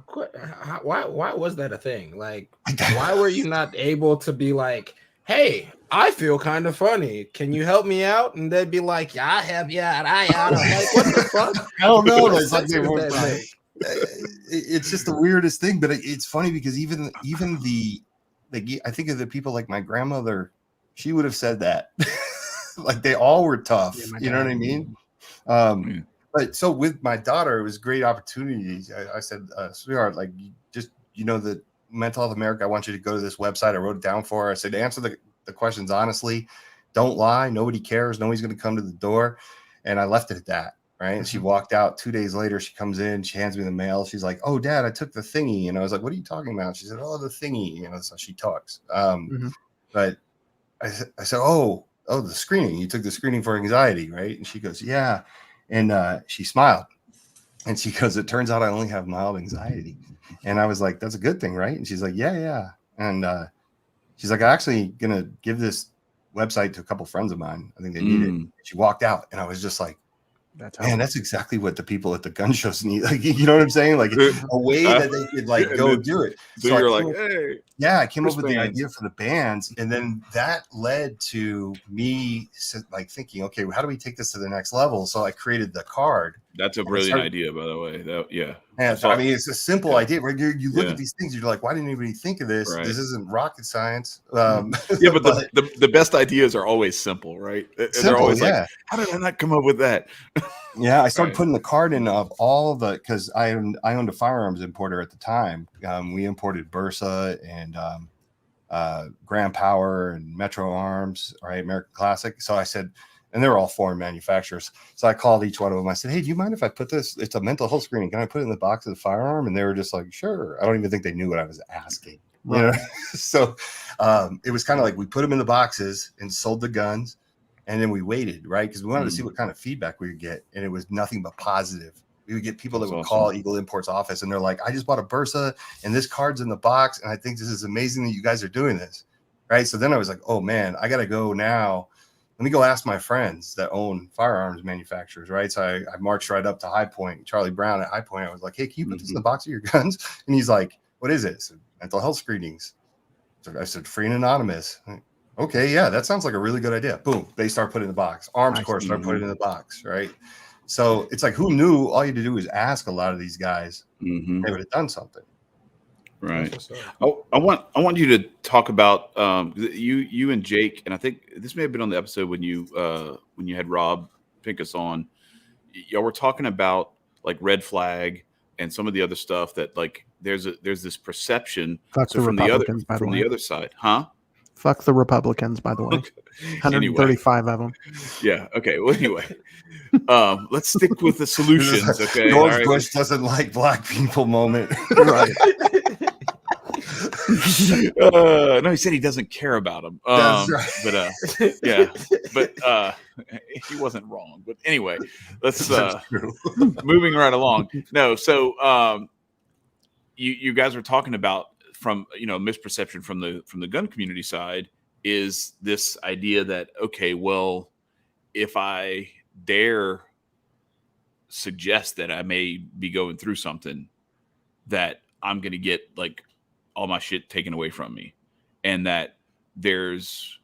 S4: Why was that a thing? Like, why were you not able to be like, "Hey, I feel kind of funny. Can you help me out?" And they'd be like, "Yeah, I help you out. I'm like, what the fuck?
S2: I don't know.
S4: What sense does that make?
S2: It's just the weirdest thing, but it's funny because even I think of the people like my grandmother, she would have said that. Like they all were tough. You know what I mean? But so with my daughter, it was a great opportunity. I said, sweetheart, like just the Mental Health America, I want you to go to this website. I wrote it down for her. I said, answer the questions honestly. Don't lie. Nobody cares. Nobody's going to come to the door. And I left it at that. Right. And she walked out 2 days later. She comes in, she hands me the mail. She's like, "Oh, Dad, I took the thingy." And I was like, "What are you talking about?" She said, "Oh, the thingy." That's how she talks. But I said, oh, the screening. You took the screening for anxiety, right? And she goes, "Yeah." And she smiled. And she goes, "It turns out I only have mild anxiety." And I was like, "That's a good thing, right?" And she's like, "Yeah." And she's like, "I'm actually going to give this website to a couple friends of mine. I think they need it." She walked out and I was just like, that's exactly what the people at the gun shows need. Like, you know what I'm saying? Like a way that they could like go do it.
S1: So you're like, "Hey."
S2: Yeah, I came up with the idea for the bands, and then that led to me like thinking, okay, how do we take this to the next level? So I created the card.
S1: That's a brilliant idea, by the way.
S2: I mean, it's a simple idea, right? You look at these things, you're like, why didn't anybody think of this?
S1: Right.
S2: This isn't rocket science.
S1: But the best ideas are always simple, right? They're always like, how did I not come up with that?
S2: Yeah, I started putting the card in of all the, because I owned a firearms importer at the time. We imported Bursa and Grand Power and Metro Arms, right? American Classic. So I said, and they're all foreign manufacturers. So I called each one of them. I said, "Hey, do you mind if I put this? It's a mental health screening. Can I put it in the box of the firearm?" And they were just like, "Sure." I don't even think they knew what I was asking. Right. So it was kind of like we put them in the boxes and sold the guns. And then we waited, right? Because we wanted to see what kind of feedback we would get. And it was nothing but positive. We would get people that would call Eagle Imports office and they're like, "I just bought a Bursa and this card's in the box. And I think this is amazing that you guys are doing this." Right. So then I was like, "Oh man, I got to go now. Let me go ask my friends that own firearms manufacturers." Right. So I marched right up to High Point, Charlie Brown at High Point. I was like, "Hey, can you put this in the box of your guns?" And he's like, "What is it?" I said, "Mental health screenings." So I said, "Free and anonymous." Okay, yeah, that sounds like a really good idea. Boom, they start putting it in the box. Arms Corps start putting it in the box, right? So it's like, who knew? All you had to do was ask a lot of these guys. They would have done something.
S1: Right. I want you to talk about you and Jake, and I think this may have been on the episode when you had Rob Pincus on. Y'all were talking about like red flag and some of the other stuff that like there's this perception.
S3: So from the
S1: other side, huh?
S3: Fuck the Republicans, by the way. 135 of them.
S1: Yeah. Okay. Well, anyway, let's stick with the solutions. Okay.
S2: George Bush doesn't like black people moment. Right.
S1: No, he said he doesn't care about them.
S2: That's right.
S1: But he wasn't wrong. But anyway, let's moving right along. No, so you guys were talking about from misperception from the gun community side is this idea that, okay, well, if I dare suggest that I may be going through something, that I'm going to get like all my shit taken away from me, and that there's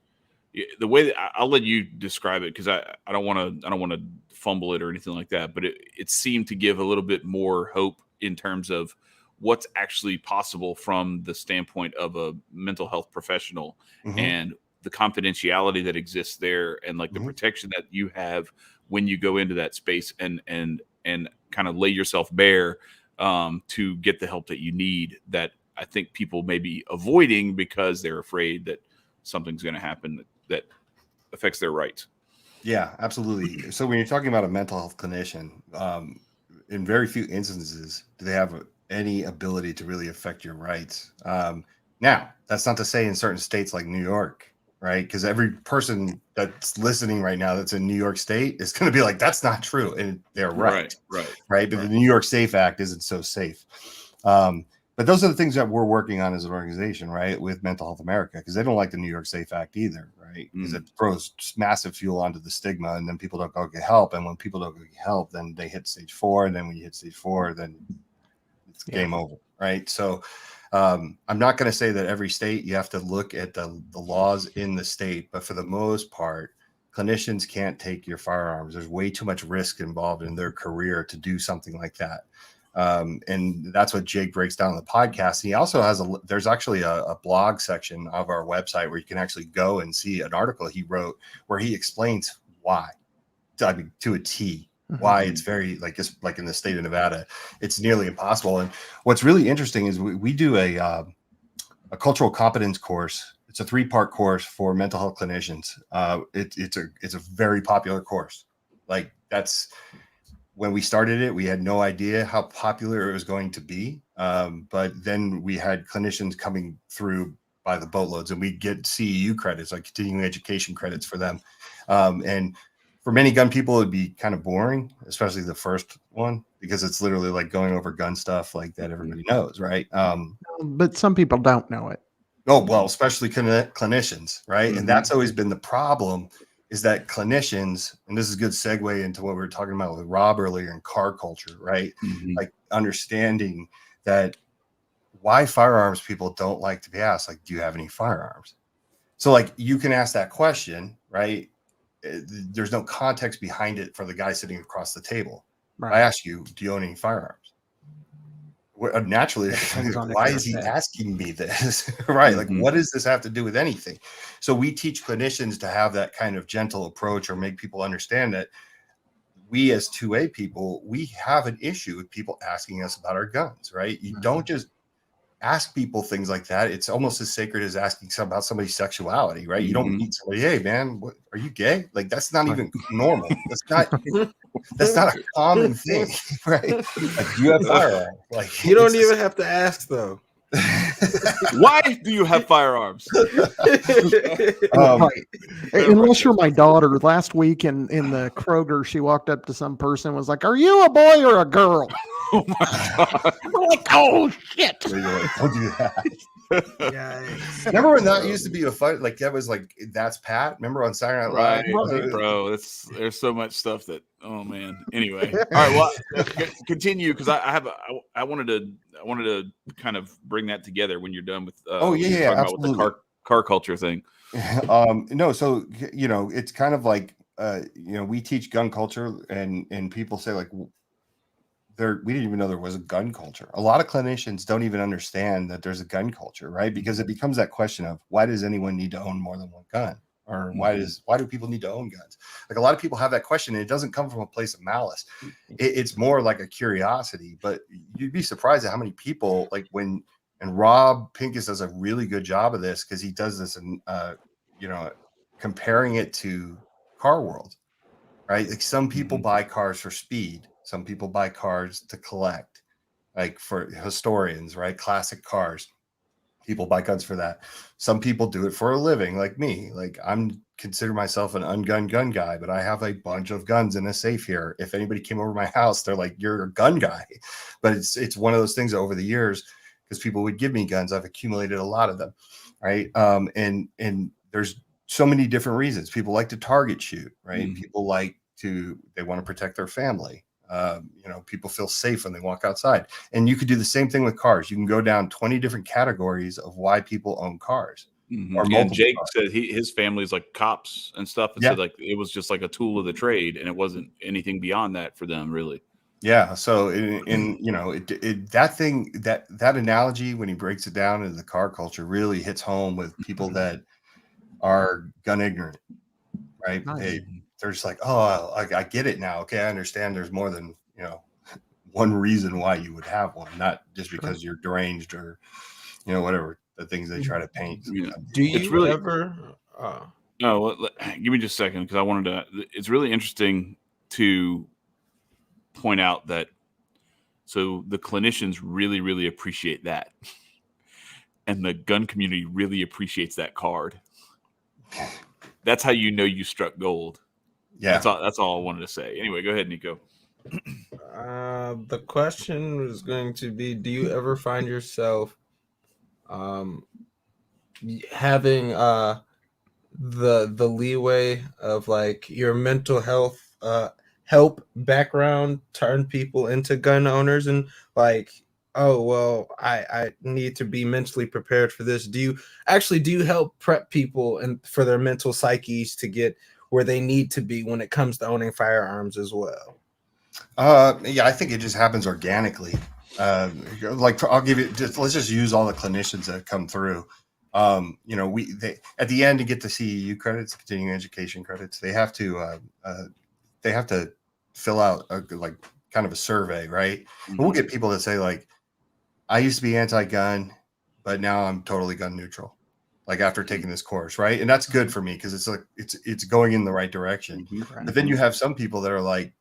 S1: the way that I'll let you describe it, because I don't want to fumble it or anything like that, but it seemed to give a little bit more hope in terms of what's actually possible from the standpoint of a mental health professional, and the confidentiality that exists there, and like the protection that you have when you go into that space and kind of lay yourself bare to get the help that you need, that I think people may be avoiding because they're afraid that something's going to happen that affects their rights.
S2: Yeah, absolutely. So when you're talking about a mental health clinician, in very few instances do they have any ability to really affect your rights. Now, that's not to say in certain states like New York, right? Because every person that's listening right now that's in New York State is going to be like, that's not true. And they're right. But the New York Safe Act isn't so safe. But those are the things that we're working on as an organization, right, with Mental Health America, because they don't like the New York Safe Act either, right? Because it throws massive fuel onto the stigma, and then people don't go get help. And when people don't go get help, then they hit stage 4. And then when you hit stage 4, then it's game over, right? So I'm not going to say that every state you have to look at the laws in the state, but for the most part, clinicians can't take your firearms. There's way too much risk involved in their career to do something like that. And that's what Jake breaks down in the podcast. He also has there's actually a blog section of our website where you can actually go and see an article he wrote where he explains why, I mean, to a T, why it's very, like, just like in the state of Nevada, it's nearly impossible. And what's really interesting is we do a cultural competence course. It's a 3-part course for mental health clinicians. It's a very popular course. Like, that's, when we started it, we had no idea how popular it was going to be. But then we had clinicians coming through by the boatloads, and we get CEU credits, like continuing education credits for them. And for many gun people, it'd be kind of boring, especially the first one, because it's literally like going over gun stuff like that everybody knows, right?
S3: But some people don't know it.
S2: Oh, well, especially clinicians, right? And that's always been the problem, is that clinicians, and this is a good segue into what we were talking about with Rob earlier in car culture, right? Like understanding that why firearms people don't like to be asked, like, do you have any firearms? So, like, you can ask that question, right? There's no context behind it for the guy sitting across the table. I ask you, do you own any firearms? Naturally, why is he asking me this? Right? Like, what does this have to do with anything? So we teach clinicians to have that kind of gentle approach, or make people understand that we as 2A people, we have an issue with people asking us about our guns, right? You don't just ask people things like that. It's almost as sacred as asking about somebody's sexuality, right? You don't meet somebody, hey man, are you gay? Like, that's not even normal. That's not a common thing, right? Like, you have firearms. Like,
S4: you don't even have to ask though.
S1: Why do you have firearms?
S3: Unless you're my daughter. Last week in the Kroger, she walked up to some person and was like, "Are you a boy or a girl?"
S1: Oh my God.
S3: I'm like, oh shit.
S2: Don't do that.
S4: Yikes.
S2: Remember when that used to be a fight? Like, that was like, that's Pat. Remember on Saturday Night Live?
S1: Right, bro. There's so much stuff that, oh man. Anyway, all right. Well, continue, because I wanted to kind of bring that together when you're done with. Absolutely. With the car culture thing.
S2: No, so it's kind of like we teach gun culture, and people say, like, we didn't even know there was a gun culture. A lot of clinicians don't even understand that there's a gun culture, right? Because it becomes that question of, why does anyone need to own more than one gun? Or why do people need to own guns? Like, a lot of people have that question, and it doesn't come from a place of malice. It's more like a curiosity. But you'd be surprised at how many people, like, and Rob Pincus does a really good job of this, because he does this in comparing it to car world, right? Like, some people buy cars for speed. Some people buy cars to collect, like for historians, right? Classic cars. People buy guns for that. Some people do it for a living, like me. Like, consider myself an ungunned gun guy, but I have a bunch of guns in a safe here. If anybody came over my house, they're like, you're a gun guy. But it's one of those things over the years, because people would give me guns. I've accumulated a lot of them, right? And there's so many different reasons. People like to target shoot, right? People they want to protect their family. People feel safe when they walk outside. And you could do the same thing with cars. You can go down 20 different categories of why people own cars. or
S1: And
S2: multiple
S1: Jake
S2: cars.
S1: said his family's like cops and stuff, and
S2: Yeah.
S1: said like it was just like a tool of the trade, and it wasn't anything beyond that for them, really.
S2: Yeah. So in you know, that thing, that analogy, when he breaks it down into the car culture, really hits home with people that are gun ignorant, right?
S3: Nice.
S2: They're just like, oh, I get it now. Okay, I understand. There's more than, you know, one reason why you would have one, not just
S3: Sure.
S2: because you're deranged or, you know, whatever the things they try to paint.
S1: Yeah.
S4: Do
S1: It's
S4: you
S1: really-
S4: ever?
S1: No, give me just a second, because I wanted to. It's really interesting to point out that so the clinicians really, really appreciate that, and the gun community really appreciates that card. That's how you know you struck gold.
S2: Yeah.
S1: That's all I wanted to say. Anyway, go ahead, Nico.
S4: The question was going to be: do you ever find yourself having the leeway of like your mental health help background turn people into gun owners, and like, oh well, I need to be mentally prepared for this? Do you help prep people and for their mental psyches to get where they need to be when it comes to owning firearms as well?
S2: Yeah, I think it just happens organically. Like, I'll give you let's just use all the clinicians that come through. You know, they at the end to get the CEU credits, continuing education credits, they have to fill out like kind of a survey, right? And we'll get people that say like, I used to be anti-gun, but now I'm totally gun neutral, like after taking this course, right? And that's good for me because it's like it's going in the right direction. But then you have some people that are like,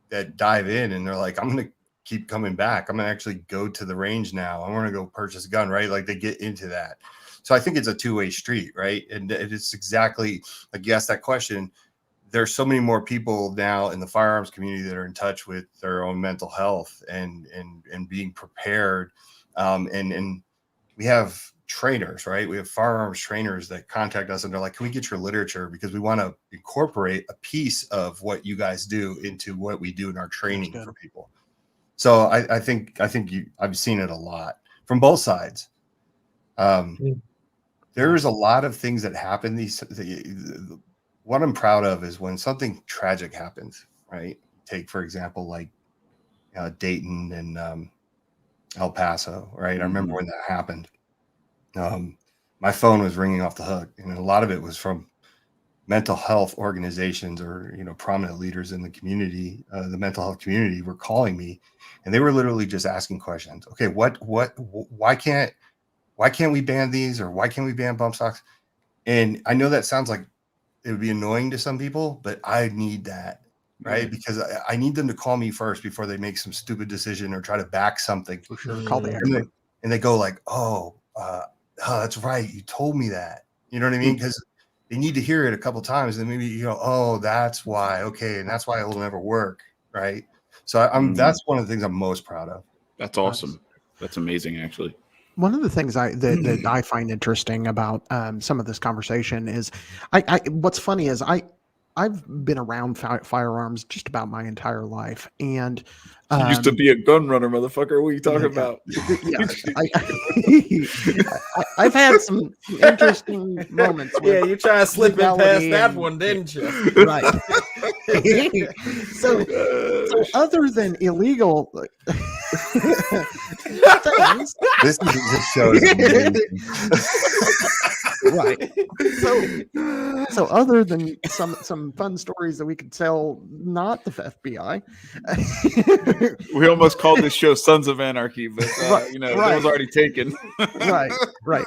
S2: that dive in and they're like, I'm going to keep coming back. I'm going to actually go to the range now. I want to go purchase a gun, right? Like they get into that. So I think it's a two-way street, right? And it's exactly like you asked that question. There's so many more people now in the firearms community that are in touch with their own mental health and being prepared. And we have trainers, right? We have firearms trainers that contact us and they're like, can we get your literature? Because we want to incorporate a piece of what you guys do into what we do in our training for people. So I think I've seen it a lot from both sides. There's a lot of things that happen. What I'm proud of is when something tragic happens, right? Take, for example, like Dayton and El Paso, right? I remember when that happened. My phone was ringing off the hook, and a lot of it was from mental health organizations or, you know, prominent leaders in the community. The mental health community were calling me, and they were literally just asking questions. Okay, why can't we ban these, or why can't we ban bump stocks? And I know that sounds like it would be annoying to some people, but I need that, right? Because I need them to call me first before they make some stupid decision or try to back something.
S3: For sure. Call the expert.
S2: And they go like, oh, that's right. You told me that. You know what I mean? Because they need to hear it a couple of times, and maybe, you know, oh, that's why. Okay, and that's why it will never work, right? So that's one of the things I'm most proud of.
S1: That's awesome. That's amazing, actually.
S3: One of the things that I find interesting about some of this conversation is, what's funny is I've been around firearms just about my entire life, and
S1: You used to be a gun runner, motherfucker. What are you talking about?
S3: Yeah, I've had some interesting moments.
S4: Yeah, you try to slip in past
S3: legality
S4: that
S3: and-
S4: one, didn't you?
S3: Right. so other than illegal things,
S2: This show is amazing.
S3: right? So other than some fun stories that we could tell, not the FBI.
S1: We almost called this show "Sons of Anarchy," but you know,
S3: right.
S1: that was already taken.
S3: right.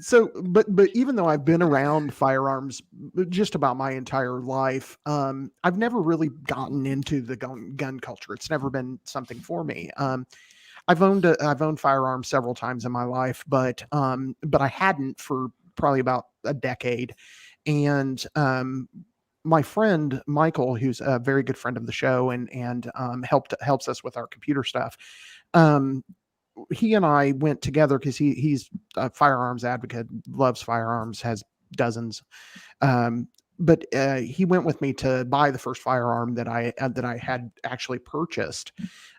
S3: So, but even though I've been around firearms just about my entire life, I've never really gotten into the gun culture. It's never been something for me. I've owned firearms several times in my life, but I hadn't for probably about a decade. And my friend Michael, who's a very good friend of the show and helps us with our computer stuff, he and I went together because he's a firearms advocate, loves firearms, has dozens. But he went with me to buy the first firearm that I had actually purchased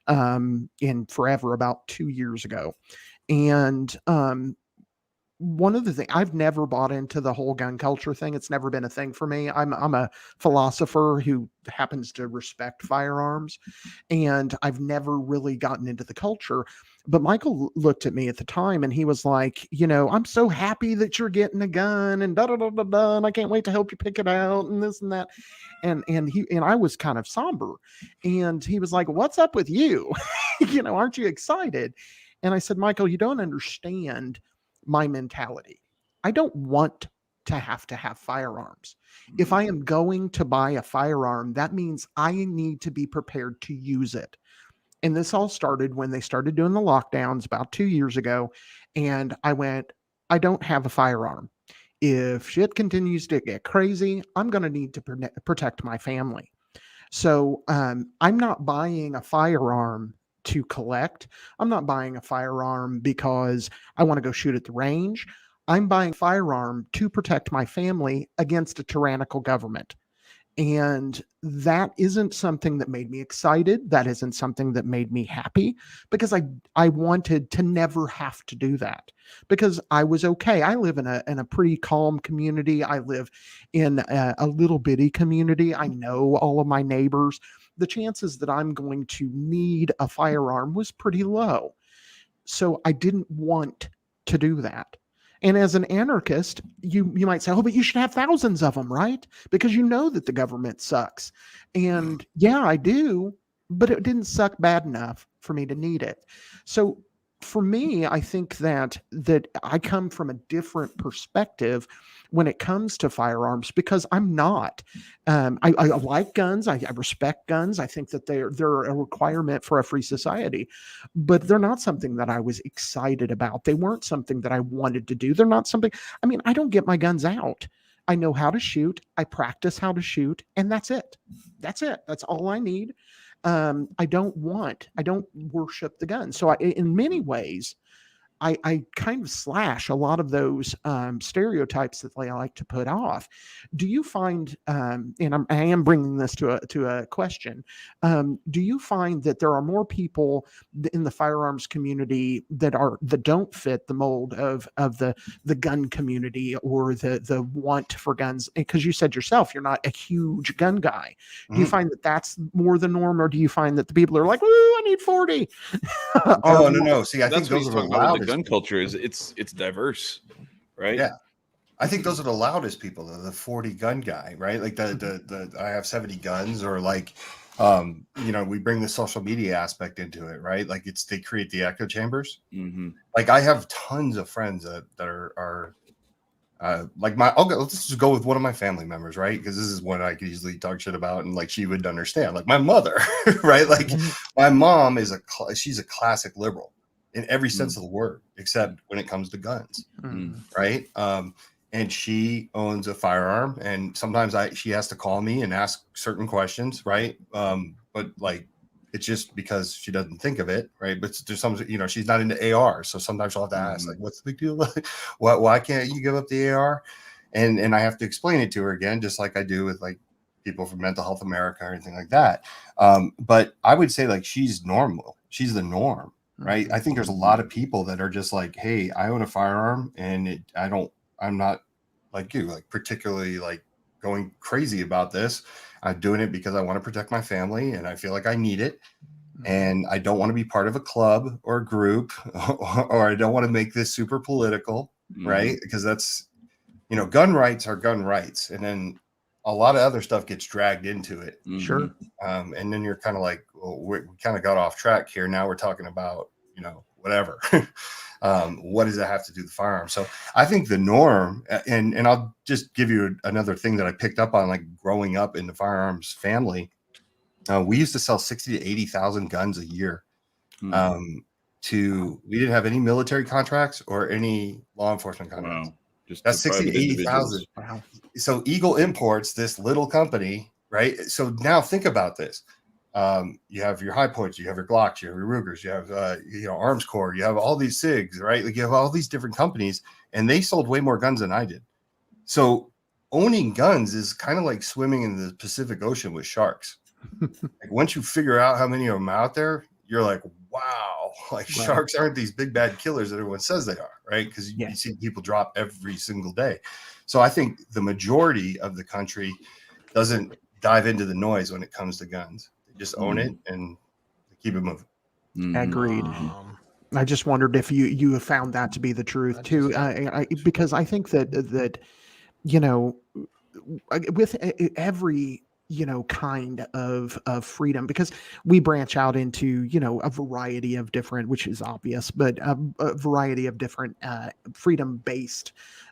S3: in forever, about 2 years ago. And one of the things, I've never bought into the whole gun culture thing. It's never been a thing for me. I'm a philosopher who happens to respect firearms, and I've never really gotten into the culture. But Michael looked at me at the time and he was like, I'm so happy that you're getting a gun and da da da da da, and I can't wait to help you pick it out and this and that. And I was kind of somber, and he was like, "What's up with you? Aren't you excited?" And I said, "Michael, you don't understand my mentality. I don't want to have firearms. If I am going to buy a firearm, that means I need to be prepared to use it." And this all started when they started doing the lockdowns about 2 years ago. And I went, I don't have a firearm. If shit continues to get crazy, I'm going to need to protect my family. So I'm not buying a firearm to collect. I'm not buying a firearm because I want to go shoot at the range. I'm buying a firearm to protect my family against a tyrannical government. And that isn't something that made me excited. That isn't something that made me happy, because I wanted to never have to do that, because I was okay. I live in a pretty calm community. I live in a little bitty community. I know all of my neighbors. The chances that I'm going to need a firearm was pretty low. So I didn't want to do that. And as an anarchist, you might say, "Oh, but you should have thousands of them, right? Because you know that the government sucks." And yeah, I do, but it didn't suck bad enough for me to need it. So for me, I think that I come from a different perspective when it comes to firearms, because I'm not. I like guns. I respect guns. I think that they're a requirement for a free society, but they're not something that I was excited about. They weren't something that I wanted to do. They're not something. I mean, I don't get my guns out. I know how to shoot. I practice how to shoot, and that's it. That's it. That's all I need. I don't worship the gun. So in many ways, I kind of slash a lot of those stereotypes that they like to put off. Do you find, and I am bringing this to a question, do you find that there are more people in the firearms community that don't fit the mold of the gun community, or the want for guns? Because you said yourself you're not a huge gun guy. Do you find that that's more the norm, or do you find that the people are like, "Ooh, I need 40"?
S2: No. See, I think
S1: That's what
S2: those
S1: he's
S2: are the
S1: talking about with the
S2: loudest.
S1: gun culture. Is it's diverse, right?
S2: Yeah. I think those are the loudest people, the 40 gun guy, right? Like the I have 70 guns, or like, we bring the social media aspect into it, right? Like they create the echo chambers.
S1: Mm-hmm.
S2: Like I have tons of friends that are like let's just go with one of my family members, right? Because this is one I could easily talk shit about, and like she would understand. Like my mother, right? Like my mom is she's a classic liberal in every sense of the word, except when it comes to guns, right? And she owns a firearm, and sometimes she has to call me and ask certain questions, right? But like, it's just because she doesn't think of it, right? But there's some, she's not into AR, so sometimes she'll have to ask, like, "What's the big deal? Why can't you give up the AR?" And I have to explain it to her again, just like I do with like people from Mental Health America or anything like that. But I would say like she's normal. She's the norm, right? I think there's a lot of people that are just like, "Hey, I own a firearm, and I'm not like you, like particularly like going crazy about this. I'm doing it because I want to protect my family, and I feel like I need it. And I don't want to be part of a club or a group, or I don't want to make this super political, right? Because that's, gun rights are gun rights. And then a lot of other stuff gets dragged into it.
S3: Sure.
S2: And then you're kind of like, well, we kind of got off track here. Now we're talking about, whatever. What does that have to do with the firearm? So I think the norm, and I'll just give you another thing that I picked up on, like growing up in the firearms family. We used to sell 60 to 80,000 guns a year. We didn't have any military contracts or any law enforcement contracts.
S1: Wow. Just
S2: that's 60 to 80,000.
S3: Wow.
S2: So Eagle Imports, this little company, right? So now think about this. You have your high points, you have your Glocks, you have your Rugers, you have Arms Corps, you have all these SIGs, right? Like you have all these different companies, and they sold way more guns than I did. So owning guns is kind of like swimming in the Pacific Ocean with sharks. Like once you figure out how many of them out there, you're like, wow, Like sharks aren't these big bad killers that everyone says they are, right? Because
S3: Yeah.
S2: you see people drop every single day. So I think the majority of the country doesn't dive into the noise when it comes to guns. They just own it and keep it moving.
S3: Agreed. I just wondered if you have found that to be the truth too, because I think that you know, with every kind of freedom, because we branch out into a variety of different, which is obvious, but a variety of different freedom based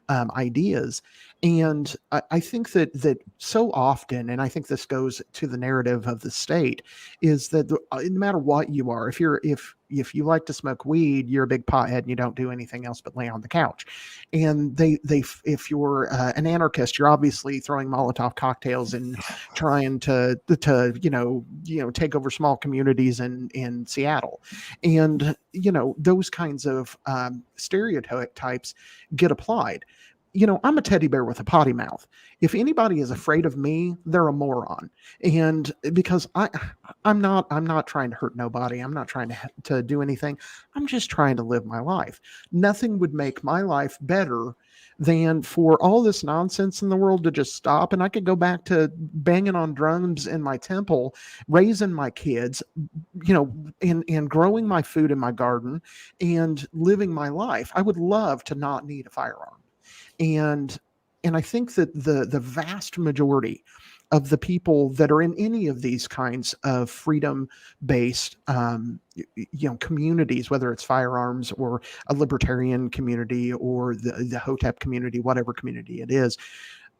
S3: ideas. And I think that so often, and I think this goes to the narrative of the state, is that no matter what you are, if you like to smoke weed, you're a big pothead and you don't do anything else but lay on the couch. And if you're an anarchist, you're obviously throwing Molotov cocktails and trying to take over small communities in Seattle. And those kinds of stereotypes get applied. I'm a teddy bear with a potty mouth. If anybody is afraid of me, they're a moron. And because I'm not trying to hurt nobody. I'm not trying to do anything. I'm just trying to live my life. Nothing would make my life better than for all this nonsense in the world to just stop, and I could go back to banging on drums in my temple, raising my kids, and growing my food in my garden and living my life. I would love to not need a firearm. And I think that the vast majority of the people that are in any of these kinds of freedom-based, communities, whether it's firearms or a libertarian community or the Hotep community, whatever community it is,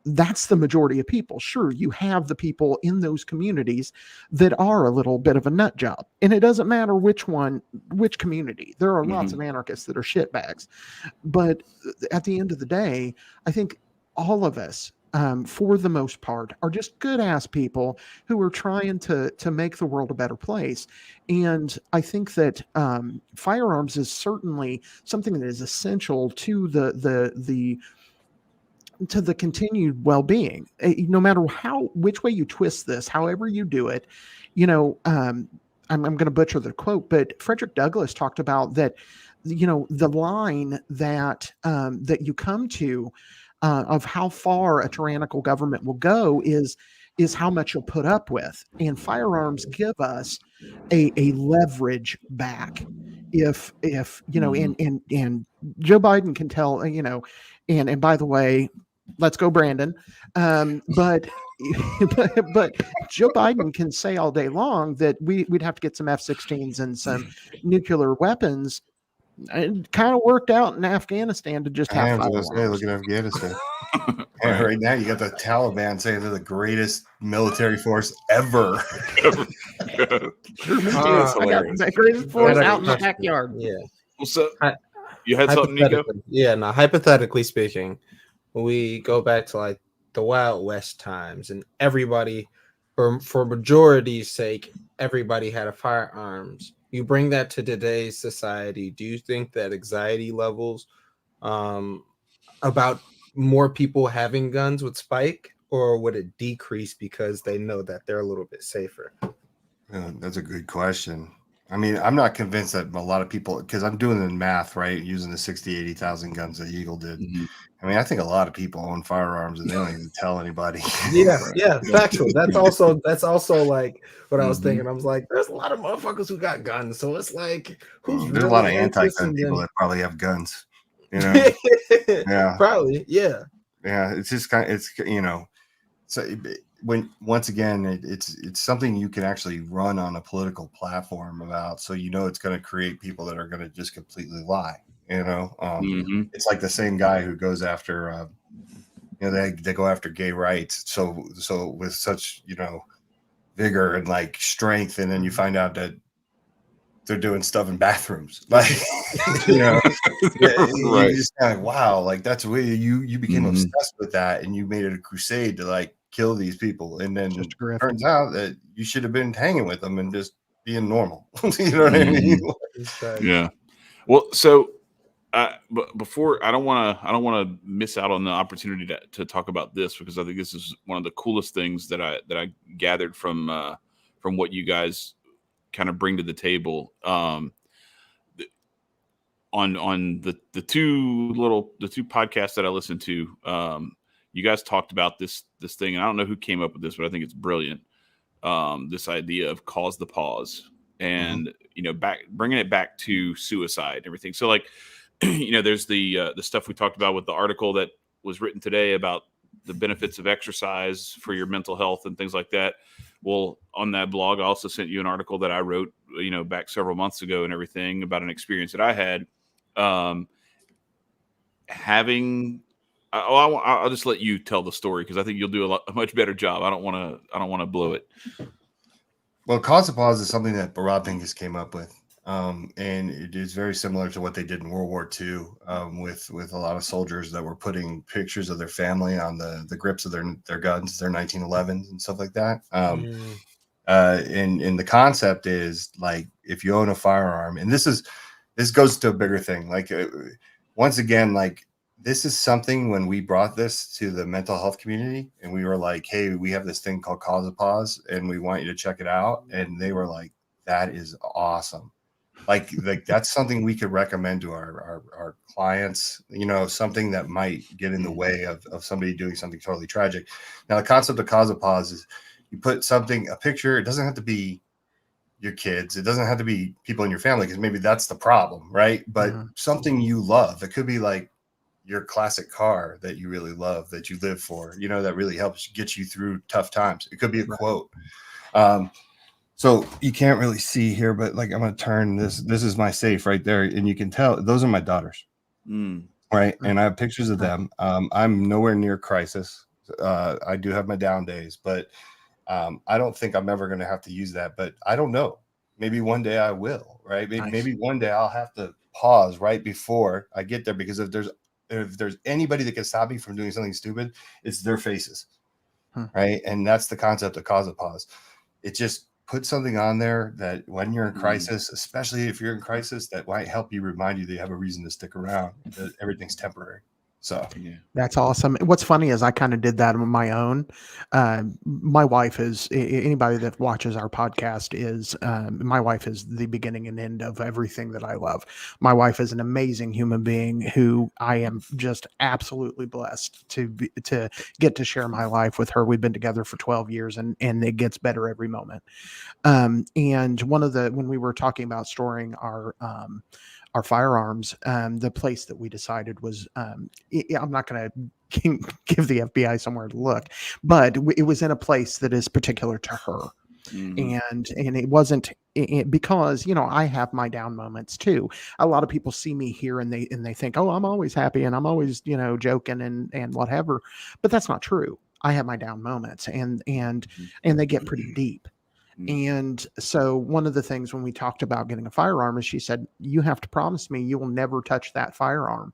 S3: that's the majority of people. Sure, you have the people in those communities that are a little bit of a nut job, and it doesn't matter which community. There are lots of anarchists that are shitbags, but at the end of the day, I think all of us, for the most part, are just good ass people who are trying to make the world a better place. And I think that firearms is certainly something that is essential to the continued well-being, no matter which way you twist this, however you do it. I'm going to butcher the quote, but Frederick Douglass talked about that, the line that you come to of how far a tyrannical government will go is how much you'll put up with. And firearms give us a leverage back. If and Joe Biden can tell, and by the way, let's go, Brandon. But Joe Biden can say all day long that we'd have to get some F-16s and some nuclear weapons. It kind of worked out in Afghanistan to just have firearms.
S2: Look at Afghanistan. And right now you got the Taliban saying they're the greatest military force ever.
S3: I got the greatest force out in the backyard.
S4: Yeah.
S1: Well, so you had something, Nico?
S4: Yeah, no, hypothetically speaking, we go back to like the Wild West times, and everybody, or for majority's sake, everybody had a firearms. You bring that to today's society. Do you think that anxiety levels about more people having guns would spike, or would it decrease because they know that they're a little bit safer?
S2: That's a good question. I mean, I'm not convinced that a lot of people, because I'm doing the math, right, using the 80,000 guns that Eagle did. I mean, I think a lot of people own firearms and they don't even tell anybody.
S4: Yeah, factual. That's also like what I was thinking. I was like, there's a lot of motherfuckers who got guns, so it's like,
S2: there's really a lot of anti-gun people that probably have guns. Yeah,
S4: probably, yeah.
S2: It's just kind of, so when once again, it's something you can actually run on a political platform about, so it's going to create people that are going to just completely lie. It's like the same guy who goes after they go after gay rights so with such vigor and like strength, and then you find out that they're doing stuff in bathrooms, like you're just kind of wow, like that's where you became obsessed with that, and you made it a crusade to like kill these people, and then it turns out that you should have been hanging with them and just being normal. You know what I mean?
S1: Yeah. Well, so before, I don't want to miss out on the opportunity to talk about this, because I think this is one of the coolest things that I gathered from what you guys kind of bring to the table. on the two podcasts that I listened to, you guys talked about this thing, and I don't know who came up with this, but I think it's brilliant. This idea of cause the pause, and bringing it back to suicide and everything. So like, there's the stuff we talked about with the article that was written today about the benefits of exercise for your mental health and things like that. Well, on that blog, I also sent you an article that I wrote, back several months ago and everything about an experience that I had. I'll just let you tell the story because I think you'll do a much better job. I don't want to blow it.
S2: Well, cause the pause is something that Rob Pincus came up with. And it is very similar to what they did in World War II with a lot of soldiers that were putting pictures of their family on the grips of their guns, their 1911s and stuff like that. And the concept is like, if you own a firearm, and this goes to a bigger thing. Like, once again, like, this is something when we brought this to the mental health community and we were like, hey, we have this thing called Cause a Pause and we want you to check it out. And they were like, that is awesome. Like that's something we could recommend to our clients, something that might get in the way of somebody doing something totally tragic. Now, the concept of Cause a Pause is you put a picture, it doesn't have to be your kids, it doesn't have to be people in your family, because maybe that's the problem, right? But something you love. It could be like your classic car that you really love, that you live for, that really helps get you through tough times. It could be a quote. So you can't really see here, but like, I'm going to turn this is my safe right there. And you can tell those are my daughters. Right. And I have pictures of them. I'm nowhere near crisis. I do have my down days, but I don't think I'm ever going to have to use that, but I don't know. Maybe one day I will, right? Maybe one day I'll have to pause right before I get there, because if there's anybody that can stop me from doing something stupid, it's their faces. Right. And that's the concept of Cause a Pause. It just put something on there that when you're in crisis, especially if you're in crisis, that might help you, remind you that you have a reason to stick around, that everything's temporary. So
S3: that's awesome. What's funny is I kind of did that on my own. My wife is, anybody that watches our podcast is, my wife is the beginning and end of everything that I love. My wife is an amazing human being who I am just absolutely blessed to get to share my life with her. We've been together for 12 years and it gets better every moment. And when we were talking about storing our firearms, the place that we decided was, I'm not going to give the FBI somewhere to look, but it was in a place that is particular to her. And it wasn't because, I have my down moments too. A lot of people see me here and they think, oh, I'm always happy and I'm always, joking and whatever, but that's not true. I have my down moments and they get pretty deep. And so one of the things when we talked about getting a firearm is she said, you have to promise me you will never touch that firearm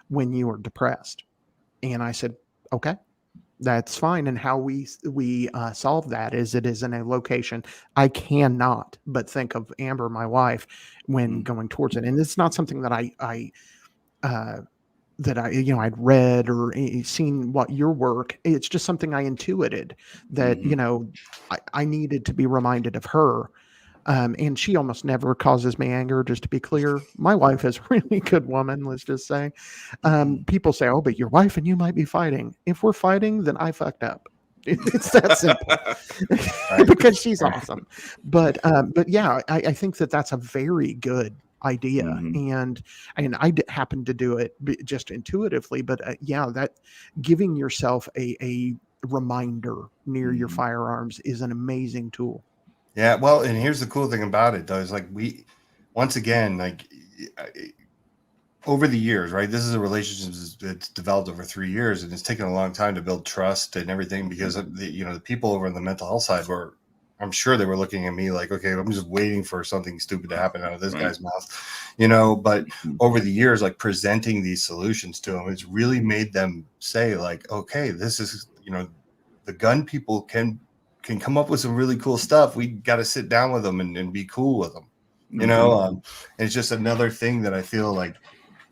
S3: when you are depressed. And I said, okay, that's fine. And how we solve that is it is in a location I cannot but think of Amber, my wife, when going towards it. And it's not something that I'd read or seen what your work. It's just something I intuited that, I needed to be reminded of her. And she almost never causes me anger, just to be clear. My wife is a really good woman, let's just say. People say, oh, but your wife and you might be fighting. If we're fighting, then I fucked up. It's that simple. Because she's awesome. But yeah, I think that's a very good idea. And I happen to do it just intuitively, but that giving yourself a reminder near your firearms is an amazing tool.
S2: Yeah, well, and here's the cool thing about it, though, is like once again, like over the years, right? This is a relationship that's developed over 3 years, and it's taken a long time to build trust and everything, because of the people over on the mental health side I'm sure they were looking at me like, okay, I'm just waiting for something stupid to happen out of this guy's mouth, but over the years, like presenting these solutions to them, it's really made them say like, okay, this is, the gun people can come up with some really cool stuff. We got to sit down with them and be cool with them, and it's just another thing that I feel like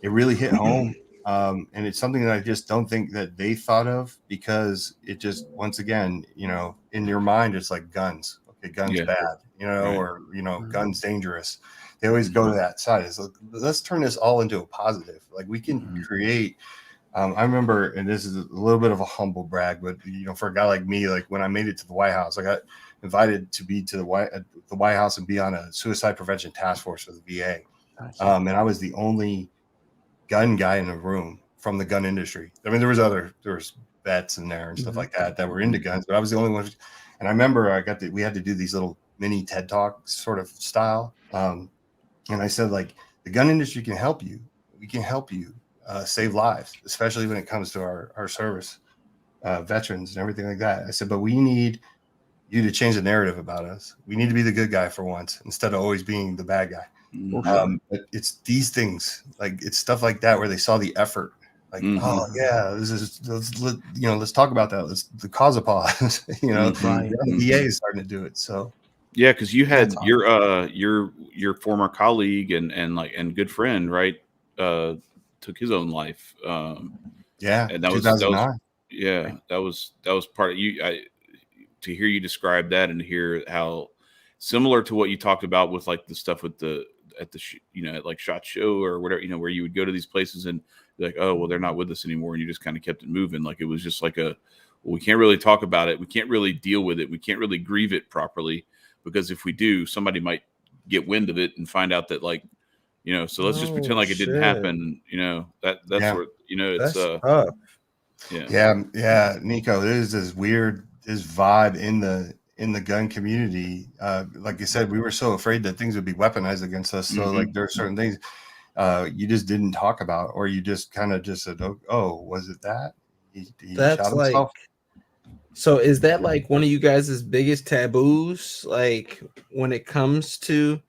S2: it really hit home. And it's something that I just don't think that they thought of, because it just, once again, in your mind, it's like guns. Okay, guns bad, or, guns dangerous. they always go to that side. It's like, let's turn this all into a positive. Like we can create. I remember, and this is a little bit of a humble brag, but for a guy like me, like when I made it to the White House, I got invited to be to the White House and be on a suicide prevention task force for the VA. And I was the only gun guy in the room from the gun industry. I mean, there was vets in there and stuff like that were into guns, but I was the only one. And I remember we had to do these little mini TED Talks sort of style. And I said, like, the gun industry can help you. We can help you save lives, especially when it comes to our service veterans and everything like that. I said, but we need you to change the narrative about us. We need to be the good guy for once instead of always being the bad guy. But it's these things, like it's stuff like that where they saw the effort. Like, oh yeah, let's talk about that. Let's the cause of pause. The EA is starting to do it. So
S1: yeah, because you had your former colleague and good friend, right? Took his own life. And that was
S2: 2009.
S1: That was part of you. To hear you describe that and to hear how similar to what you talked about with like the stuff with at like SHOT Show or whatever, where you would go to these places and be like, oh, well, they're not with us anymore. And you just kind of kept it moving. Like it was just like we can't really talk about it. We can't really deal with it. We can't really grieve it properly because if we do, somebody might get wind of it and find out that like, so let's just pretend like it didn't happen. That's where, it's
S4: tough.
S2: Yeah. Nico, there's this vibe in the gun community. Like you said, we were so afraid that things would be weaponized against us. So like there are certain things you just didn't talk about, or you just kind of just said, oh, was it that? He
S4: That's
S2: shot himself?
S4: So is that like one of you guys' biggest taboos? Like when it comes to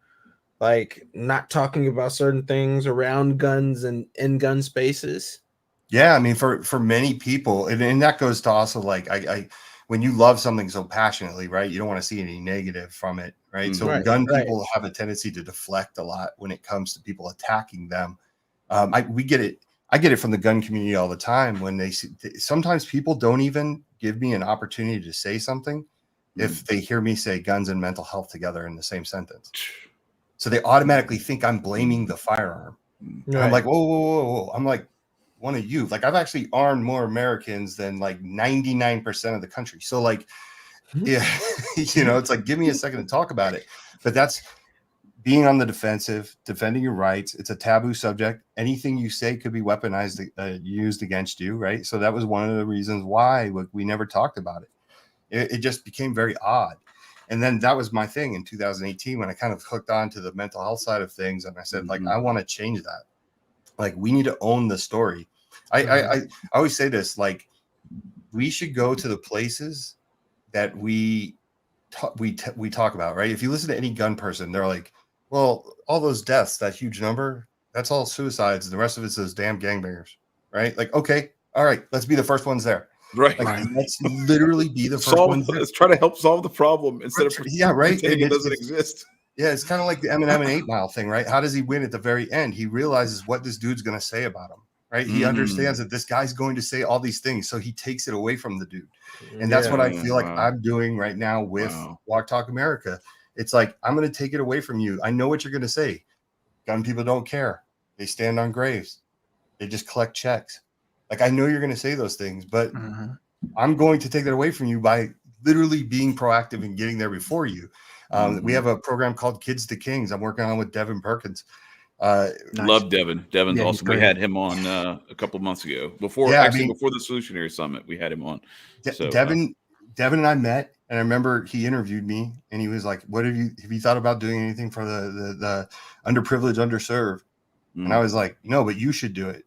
S4: like not talking about certain things around guns and in gun spaces?
S2: Yeah, I mean, for many people, and that goes to also like I when you love something so passionately, right? You don't want to see any negative from it, right? So people have a tendency to deflect a lot when it comes to people attacking them. We get it. I get it from the gun community all the time when they see. Sometimes people don't even give me an opportunity to say something if they hear me say guns and mental health together in the same sentence. So they automatically think I'm blaming the firearm. And I'm like, whoa. I'm like, one of you. Like I've actually armed more Americans than like 99% of the country. So like, yeah, it's like, give me a second to talk about it. But that's being on the defensive, defending your rights. It's a taboo subject. Anything you say could be weaponized, used against you, right? So that was one of the reasons why we never talked about it. It just became very odd. And then that was my thing in 2018 when I kind of hooked on to the mental health side of things. And I said, like, I want to change that. Like, we need to own the story. I always say this, like, we should go to the places that we talk about, right? If you listen to any gun person, they're like, well, all those deaths, that huge number, that's all suicides. And the rest of it's those damn gangbangers, right? Like, okay, all right, let's be the first ones there.
S1: Right.
S2: Like, let's literally be the first ones there.
S1: Let's try to help solve the problem instead of
S2: pretending
S1: it doesn't exist.
S2: Yeah, it's kind of like the Eminem and 8 Mile thing, right? How does he win at the very end? He realizes what this dude's going to say about him, right? He understands that this guy's going to say all these things, so he takes it away from the dude. And that's what I feel like I'm doing right now with Walk Talk America. It's like, I'm going to take it away from you. I know what you're going to say. Gun people don't care. They stand on graves. They just collect checks. Like, I know you're going to say those things, but I'm going to take that away from you by literally being proactive and getting there before you. We have a program called Kids to Kings. I'm working on with Devin Perkins.
S1: Love Devin. Devin's awesome. We had him on a couple of months ago before the Solutionary Summit. We had him on. Devin
S2: and I met, and I remember he interviewed me, and he was like, "What have you thought about doing anything for the underprivileged, underserved?" And I was like, "No, but you should do it,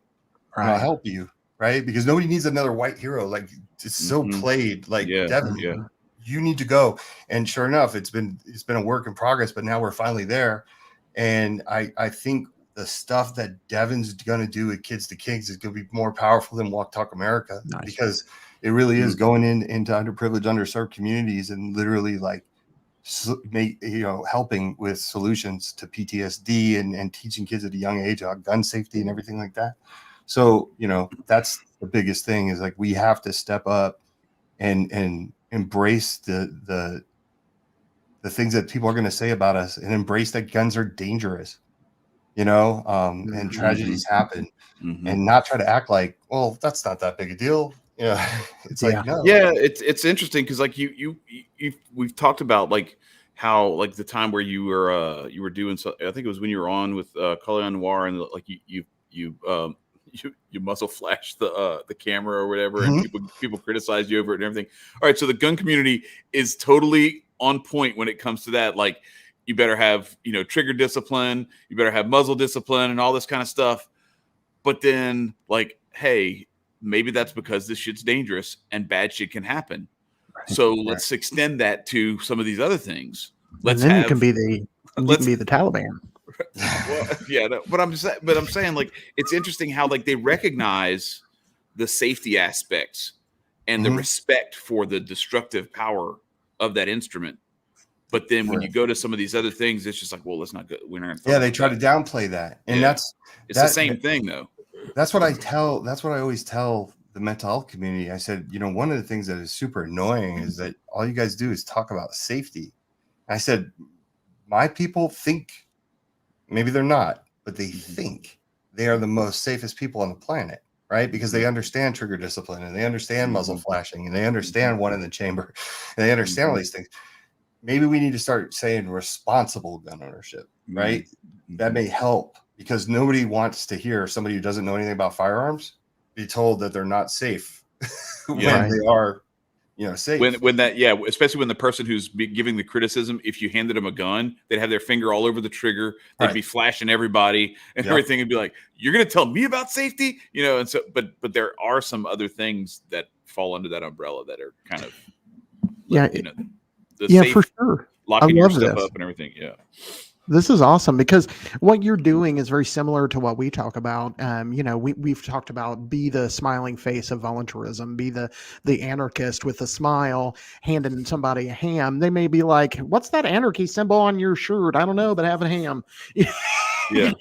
S2: and I'll help you." Right? Because nobody needs another white hero. Like, it's so played. Like, Devin, you need to go. And sure enough, it's been a work in progress, but now we're finally there. And I think the stuff that Devin's going to do with Kids to Kings is going to be more powerful than Walk Talk America, because it really is going into underprivileged, underserved communities and literally like helping with solutions to PTSD and teaching kids at a young age about gun safety and everything like that. So, that's the biggest thing, is like, we have to step up and embrace the the things that people are going to say about us and embrace that guns are dangerous, and tragedies happen, and not try to act like, well, that's not that big a deal. It's like, no.
S1: Yeah, it's interesting because like we've talked about like how like the time where you were doing so, I think it was when you were on with Aquarian Noir, and like you muzzle flash the camera or whatever, and people criticize you over it and everything. All right, so the gun community is totally on point when it comes to that. Like, you better have trigger discipline, you better have muzzle discipline, and all this kind of stuff. But then, like, hey, maybe that's because this shit's dangerous and bad shit can happen. Right. So let's extend that to some of these other things.
S3: And then you can be the Taliban.
S1: Well, yeah, but I'm saying like it's interesting how like they recognize the safety aspects and the respect for the destructive power of that instrument. But then when you go to some of these other things, it's just like, well, let's not go. We're not.
S2: Yeah, they try to downplay that, and
S1: it's the same thing though.
S2: That's what I always tell the mental health community. I said, one of the things that is super annoying is that all you guys do is talk about safety. I said, my people think, maybe they're not, but they think they are the most safest people on the planet, right? Because they understand trigger discipline, and they understand muzzle flashing, and they understand one in the chamber, and they understand all these things. Maybe we need to start saying responsible gun ownership, right? That may help, because nobody wants to hear somebody who doesn't know anything about firearms be told that they're not safe when they are, safe.
S1: When that, especially when the person who's giving the criticism, if you handed them a gun, they'd have their finger all over the trigger, they'd be flashing everybody and everything, and be like, "You're going to tell me about safety?" And so, but there are some other things that fall under that umbrella that are kind of,
S3: for sure,
S1: locking your stuff up and everything. Yeah.
S3: This is awesome, because what you're doing is very similar to what we talk about. We've talked about be the smiling face of voluntarism, be the anarchist with a smile, handing somebody a ham. They may be like, "What's that anarchy symbol on your shirt?" "I don't know, but have a ham."
S1: Yeah.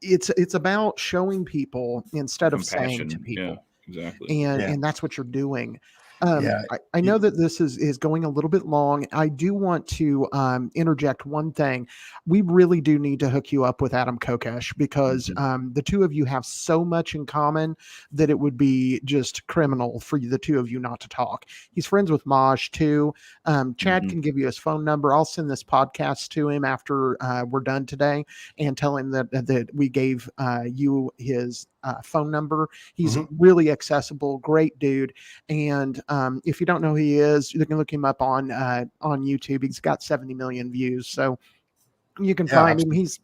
S3: It's about showing people instead of saying to people.
S1: Yeah, exactly.
S3: And that's what you're doing. I know that this is going a little bit long. I do want to interject one thing. We really do need to hook you up with Adam Kokesh, because the two of you have so much in common that it would be just criminal for the two of you not to talk. He's friends with Maj too. Chad can give you his phone number. I'll send this podcast to him after we're done today, and tell him that we gave you his phone number. He's really accessible, great dude. And if you don't know who he is, you can look him up on YouTube. He's got 70 million views, so you can find him. He's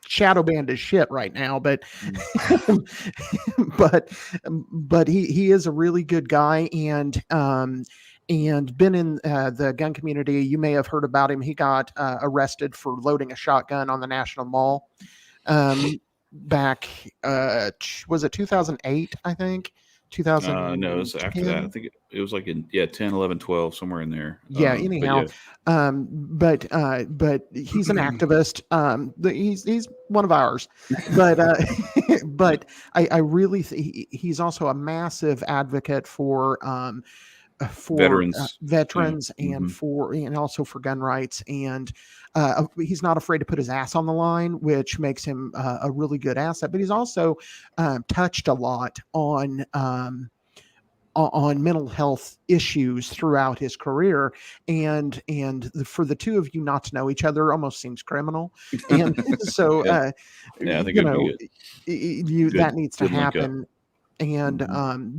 S3: shadow banned as shit right now, but but he is a really good guy, and been in the gun community. You may have heard about him. He got arrested for loading a shotgun on the National Mall back was it 2008? I think 2000.
S1: No, it was after that. I think it was like in 10, 11, 12, somewhere in there.
S3: Anyhow, but he's an activist. He's one of ours, but I really he's also a massive advocate for veterans and also for gun rights, and he's not afraid to put his ass on the line, which makes him a really good asset. But he's also touched a lot on mental health issues throughout his career, and for the two of you not to know each other almost seems criminal. And so
S1: I think
S3: that needs to happen. And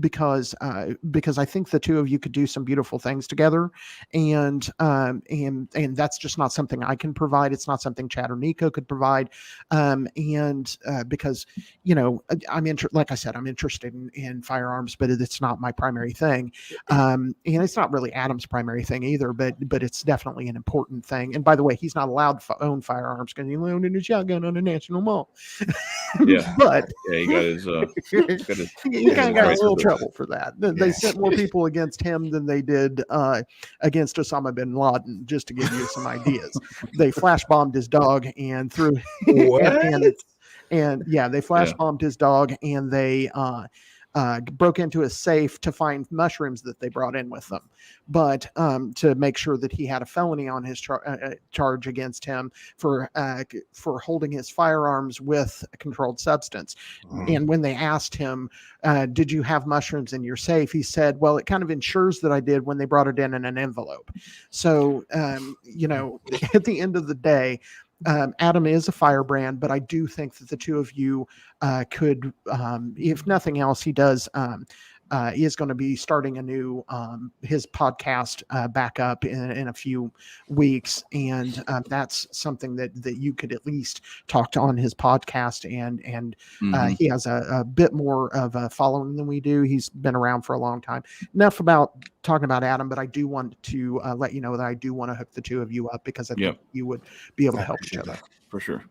S3: because I think the two of you could do some beautiful things together, and that's just not something I can provide. It's not something Chad or Nico could provide, because like I said, I'm interested in firearms, but it's not my primary thing, and it's not really Adam's primary thing either. But it's definitely an important thing. And by the way, he's not allowed to own firearms because he loaned in a shotgun on a National Mall. But
S1: he got his
S3: he kind of got a little trouble for that. They sent more people against him than they did against Osama bin Laden, just to give you some ideas. They flash bombed his dog and threw
S4: what?
S3: They flash bombed his dog, and they broke into his safe to find mushrooms that they brought in with them, but to make sure that he had a felony on his charge against him for holding his firearms with a controlled substance. And when they asked him, did you have mushrooms in your safe? He said, well, it kind of ensures that I did when they brought it in an envelope. So, at the end of the day, Adam is a firebrand, but I do think that the two of you could, if nothing else, he is going to be starting a new his podcast back up in a few weeks, and that's something that you could at least talk to on his podcast. And he has a bit more of a following than we do. He's been around for a long time. Enough about talking about Adam, but I do want to let you know that I do want to hook the two of you up, because I think you would be able to help each other.
S1: For sure.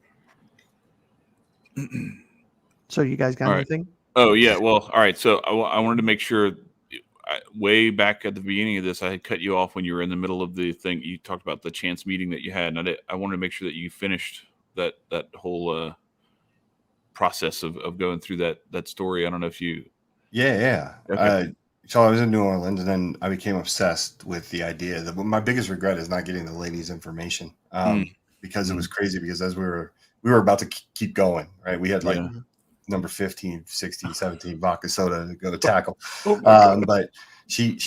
S3: So you guys got anything?
S1: Oh, yeah. Well, all right. So I wanted to make sure, way back at the beginning of this, I had cut you off when you were in the middle of the thing. You talked about the chance meeting that you had, and I wanted to make sure that you finished that whole process of going through that story. I don't know if you...
S2: Yeah. Okay. So I was in New Orleans, and then I became obsessed with the idea that my biggest regret is not getting the ladies' information, because it was crazy, because as we were about to keep going, right? We had like number 15, 16, 17 vodka soda to go tackle. But she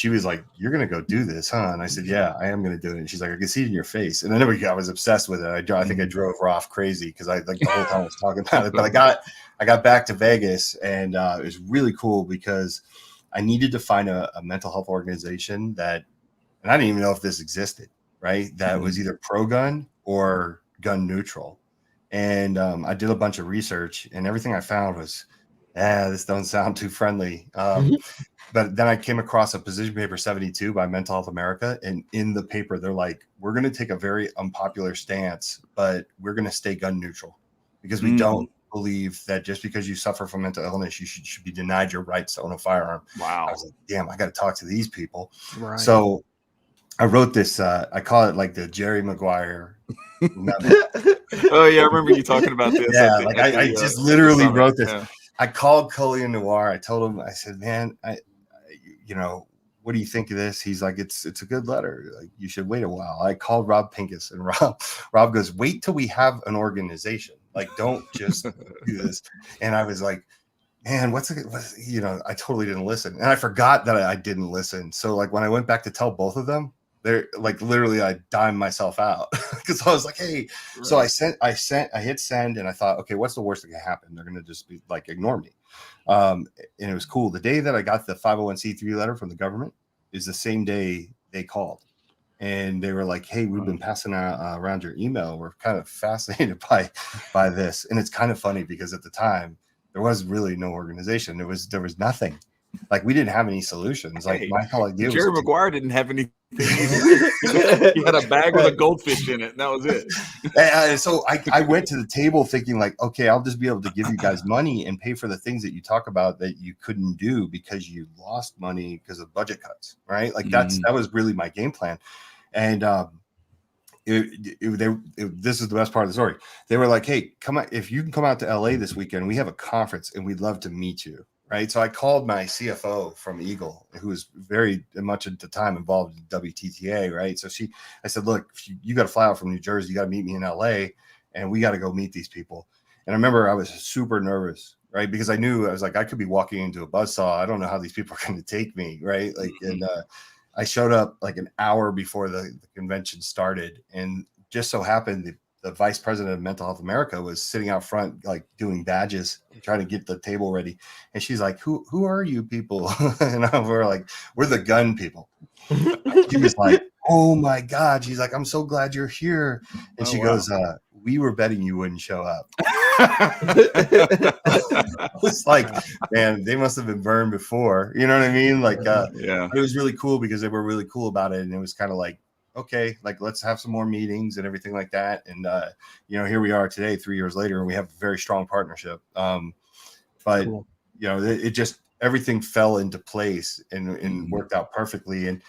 S2: was like, you're going to go do this, huh? And I said, yeah, I am going to do it. And she's like, I can see it in your face. And then I was obsessed with it. I think I drove her off crazy, because I like the whole time I was talking about it. But I got back to Vegas, and it was really cool, because I needed to find a mental health organization that, and I didn't even know if this existed, right? That was either pro-gun or gun neutral. And I did a bunch of research, and everything I found was, this doesn't sound too friendly. But then I came across a position paper 72 by Mental Health America. And in the paper, they're like, we're going to take a very unpopular stance, but we're going to stay gun neutral, because we don't believe that just because you suffer from mental illness, you should be denied your rights to own a firearm.
S1: Wow.
S2: I was like, damn, I got to talk to these people.
S3: Right.
S2: So I wrote this, I call it like the Jerry Maguire.
S1: Oh yeah, I remember you talking about this.
S2: Yeah, I just literally wrote this. Yeah. I called Aquarian Noir. I told him, I said, man, what do you think of this? He's like, it's a good letter. Like, you should wait a while. I called Rob Pincus, and Rob goes, wait till we have an organization. Like, don't just do this. And I was like, man, I totally didn't listen. And I forgot that I didn't listen. So like when I went back to tell both of them, they're like, literally I dimed myself out, because I was like, hey, right. So I hit send, and I thought, okay, what's the worst that can happen? They're going to just be like, ignore me. And it was cool. The day that I got the 501c3 letter from the government is the same day they called. And they were like, hey, we've been passing around your email. We're kind of fascinated by this. And it's kind of funny, because at the time there was really no organization. There was nothing. Like, we didn't have any solutions. Like, my whole idea
S1: Jerry Maguire didn't have anything. He had a bag with a goldfish in it, and that was it.
S2: So I went to the table thinking like, okay, I'll just be able to give you guys money and pay for the things that you talk about that you couldn't do because you lost money because of budget cuts, right? Like that was really my game plan. And this is the best part of the story. They were like, hey, come out, if you can come out to LA this weekend, we have a conference and we'd love to meet you. Right. So I called my CFO from Eagle, who was very much at the time involved in WTTA. Right. So I said, look, you got to fly out from New Jersey. You got to meet me in LA, and we got to go meet these people. And I remember I was super nervous. Right. Because I knew, I was like, I could be walking into a buzzsaw. I don't know how these people are going to take me. Right. Like, and I showed up like an hour before the convention started, and just so happened the vice president of Mental Health America was sitting out front, like doing badges, trying to get the table ready. And she's like, who are you people? And we're like, we're the gun people. She was like, oh my God. She's like, I'm so glad you're here. And she goes, we were betting you wouldn't show up. It's like, man, they must have been burned before. You know what I mean? Like, yeah. It was really cool because they were really cool about it. And it was kind of like, okay, like, let's have some more meetings and everything like that. And, here we are today, 3 years later, and we have a very strong partnership. But, cool. It just, everything fell into place and worked out perfectly. And,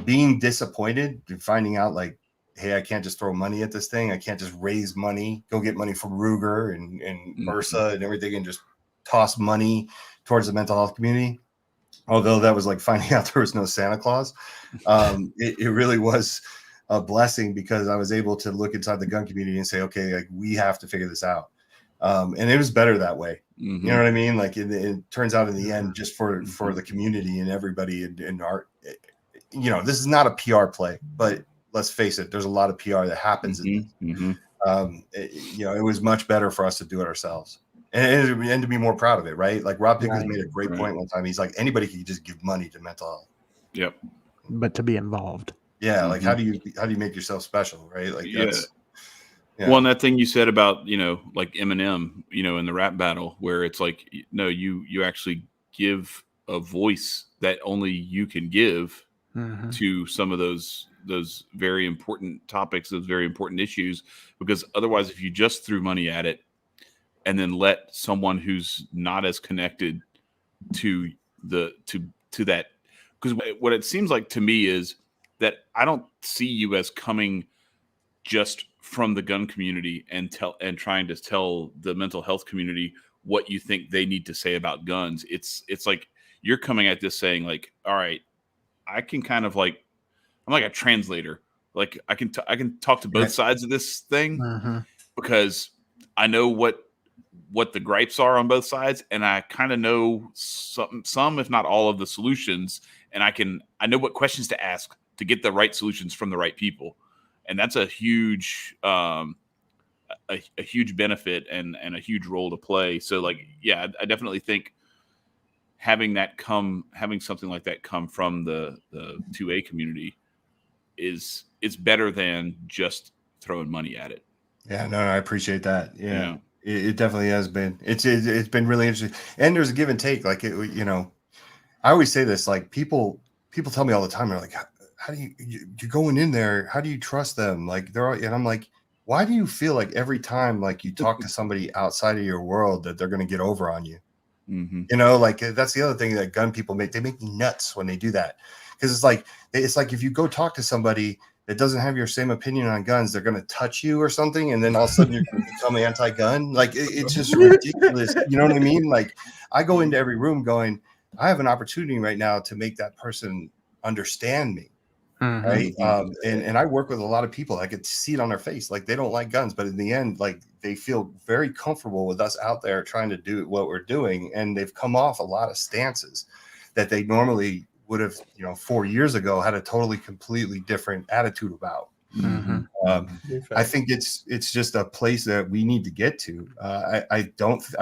S2: being disappointed and finding out like, hey, I can't just throw money at this thing. I can't just raise money, go get money from Ruger and Bursa and everything and just toss money towards the mental health community. Although that was like finding out there was no Santa Claus, it really was a blessing because I was able to look inside the gun community and say, okay, like we have to figure this out. And it was better that way. You know what I mean? Like it turns out in the end, just for the community and everybody in art, you know, this is not a PR play, but let's face it, there's a lot of PR that happens in this. You know, it was much better for us to do it ourselves. And to be more proud of it, right? Like Rob Pickens made a great point one time. He's like, anybody can just give money to mental health.
S1: Yep.
S3: But to be involved.
S2: Yeah. Like how do you make yourself special, right? Like that's
S1: Well, and that thing you said about, you know, like Eminem, you know, in the rap battle, where it's like, no, you actually give a voice that only you can give to some of those very important topics, those very important issues, because otherwise, if you just threw money at it and then let someone who's not as connected to that, because what it seems like to me is that I don't see you as coming just from the gun community and trying to tell the mental health community what you think they need to say about guns. It's like you're coming at this saying like, all right, I can kind of like, I'm like a translator. Like I can talk to both sides of this thing because I know what the gripes are on both sides, and I kind of know some, if not all, of the solutions, and I know what questions to ask to get the right solutions from the right people, and that's a huge huge benefit and a huge role to play. So like, yeah, I definitely think having something like that come from the 2A community is better than just throwing money at it.
S2: Yeah, no, I appreciate that. Yeah. It definitely has been. It's been really interesting, and there's a give and take. Like you know, I always say this. Like people tell me all the time. They're like, "How do you're going in there? How do you trust them?" Like and I'm like, "Why do you feel like every time like you talk to somebody outside of your world that they're going to get over on you?" You know, like that's the other thing that gun people make. They make me nuts when they do that because it's like if you go talk to somebody that doesn't have your same opinion on guns, they're going to touch you or something, and then all of a sudden you're going to become anti-gun. Like it's just ridiculous. You know what I mean? Like I go into every room going, I have an opportunity right now to make that person understand me, right? And I work with a lot of people. I could see it on their face, like they don't like guns, but in the end, like they feel very comfortable with us out there trying to do what we're doing, and they've come off a lot of stances that they normally would have, you know, 4 years ago had a totally completely different attitude about. I think it's just a place that we need to get to. I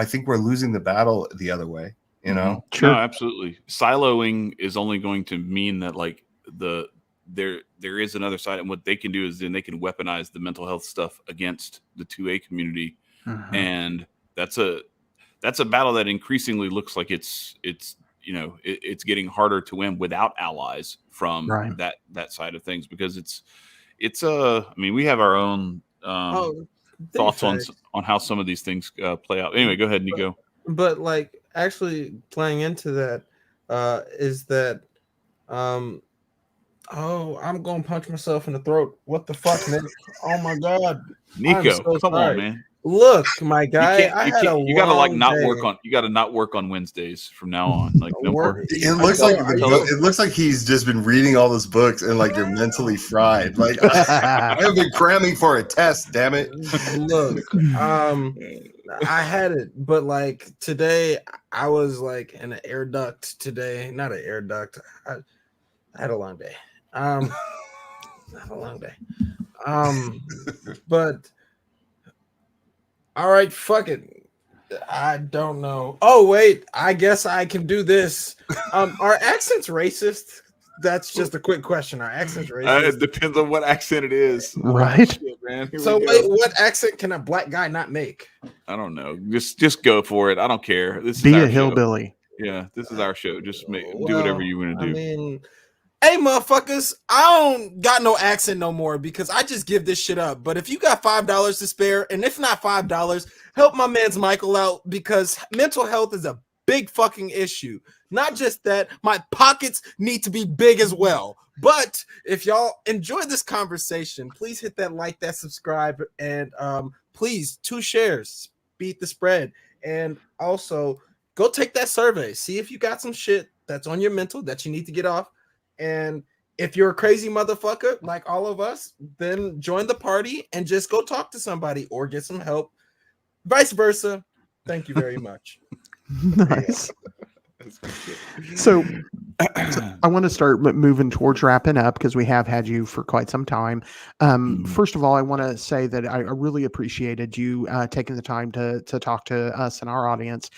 S2: think we're losing the battle the other way, you know?
S1: Sure. No, absolutely. Siloing is only going to mean that like there is another side, and what they can do is then they can weaponize the mental health stuff against the 2A community. And that's a battle that increasingly looks like it's you know, it's getting harder to win without allies from that side of things, because it's I mean, we have our own thoughts on how some of these things play out. Anyway, go ahead, Nico.
S4: But like actually playing into that is that I'm gonna punch myself in the throat. What the fuck, man? Oh my god,
S1: Nico, come on, man.
S4: Look, my guy,
S1: you gotta not work on Wednesdays from now on. Like no more.
S2: It looks like he's just been reading all those books and like you're mentally fried. Like I have been cramming for a test, damn it.
S4: Look, I had it, but like today I was like in an air duct today. Not an air duct. I had a long day. Not a long day. But all right, fuck it. I don't know. Oh wait, I guess I can do this. Are accents racist? That's just a quick question. Are accents racist?
S1: It depends on what accent it is.
S3: Right.
S1: Shit, man.
S4: So wait, what accent can a black guy not make?
S1: I don't know. Just go for it. I don't care. This
S3: Be
S1: is
S3: a hillbilly.
S1: Show. Yeah, this is our show. Just do whatever you want to do.
S4: I mean, hey motherfuckers, I don't got no accent no more because I just give this shit up. But if you got $5 to spare, and if not $5, help my man's Michael out, because mental health is a big fucking issue. Not just that, my pockets need to be big as well. But if y'all enjoy this conversation, please hit that like, that subscribe, and please 2 shares, beat the spread. And also go take that survey. See if you got some shit that's on your mental that you need to get off. And if you're a crazy motherfucker like all of us, then join the party and just go talk to somebody or get some help. Vice versa. Thank you very much.
S3: Nice. So I want to start moving towards wrapping up because we have had you for quite some time. First of all, I want to say that I really appreciated you taking the time to talk to us and our audience.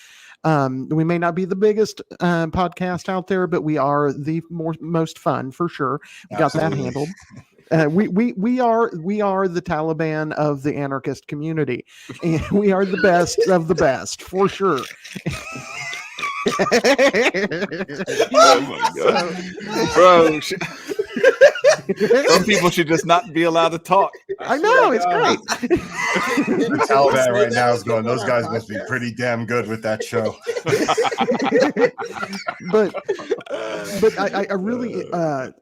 S3: We may not be the biggest podcast out there, but we are the most fun for sure. We got that handled. We are the Taliban of the anarchist community, and we are the best of the best for sure.
S1: Oh my God. Bro, some people should just not be allowed to talk.
S3: I know, it's great.
S2: The Taliban right now is going, those guys must be pretty damn good with that show.
S3: but I really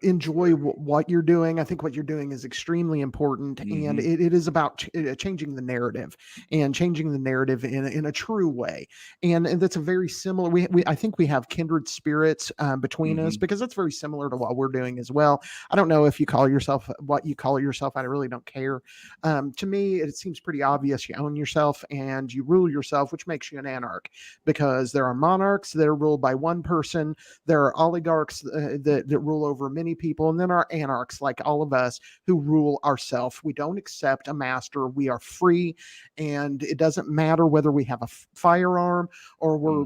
S3: enjoy what you're doing. I think what you're doing is extremely important, and it is about changing the narrative and changing the narrative in a true way. And that's a very similar. I think we have kindred spirits between us because that's very similar to what we're doing as well. I don't know if you call yourself what you call yourself. I really don't care. To me, it seems pretty obvious. You own yourself and you rule yourself, which makes you an anarch, because there are monarchs that are ruled by one person. There are oligarchs that rule over many people, and then our anarchs, like all of us, who rule ourselves. We don't accept a master. We are free, and it doesn't matter whether we have a firearm or we're,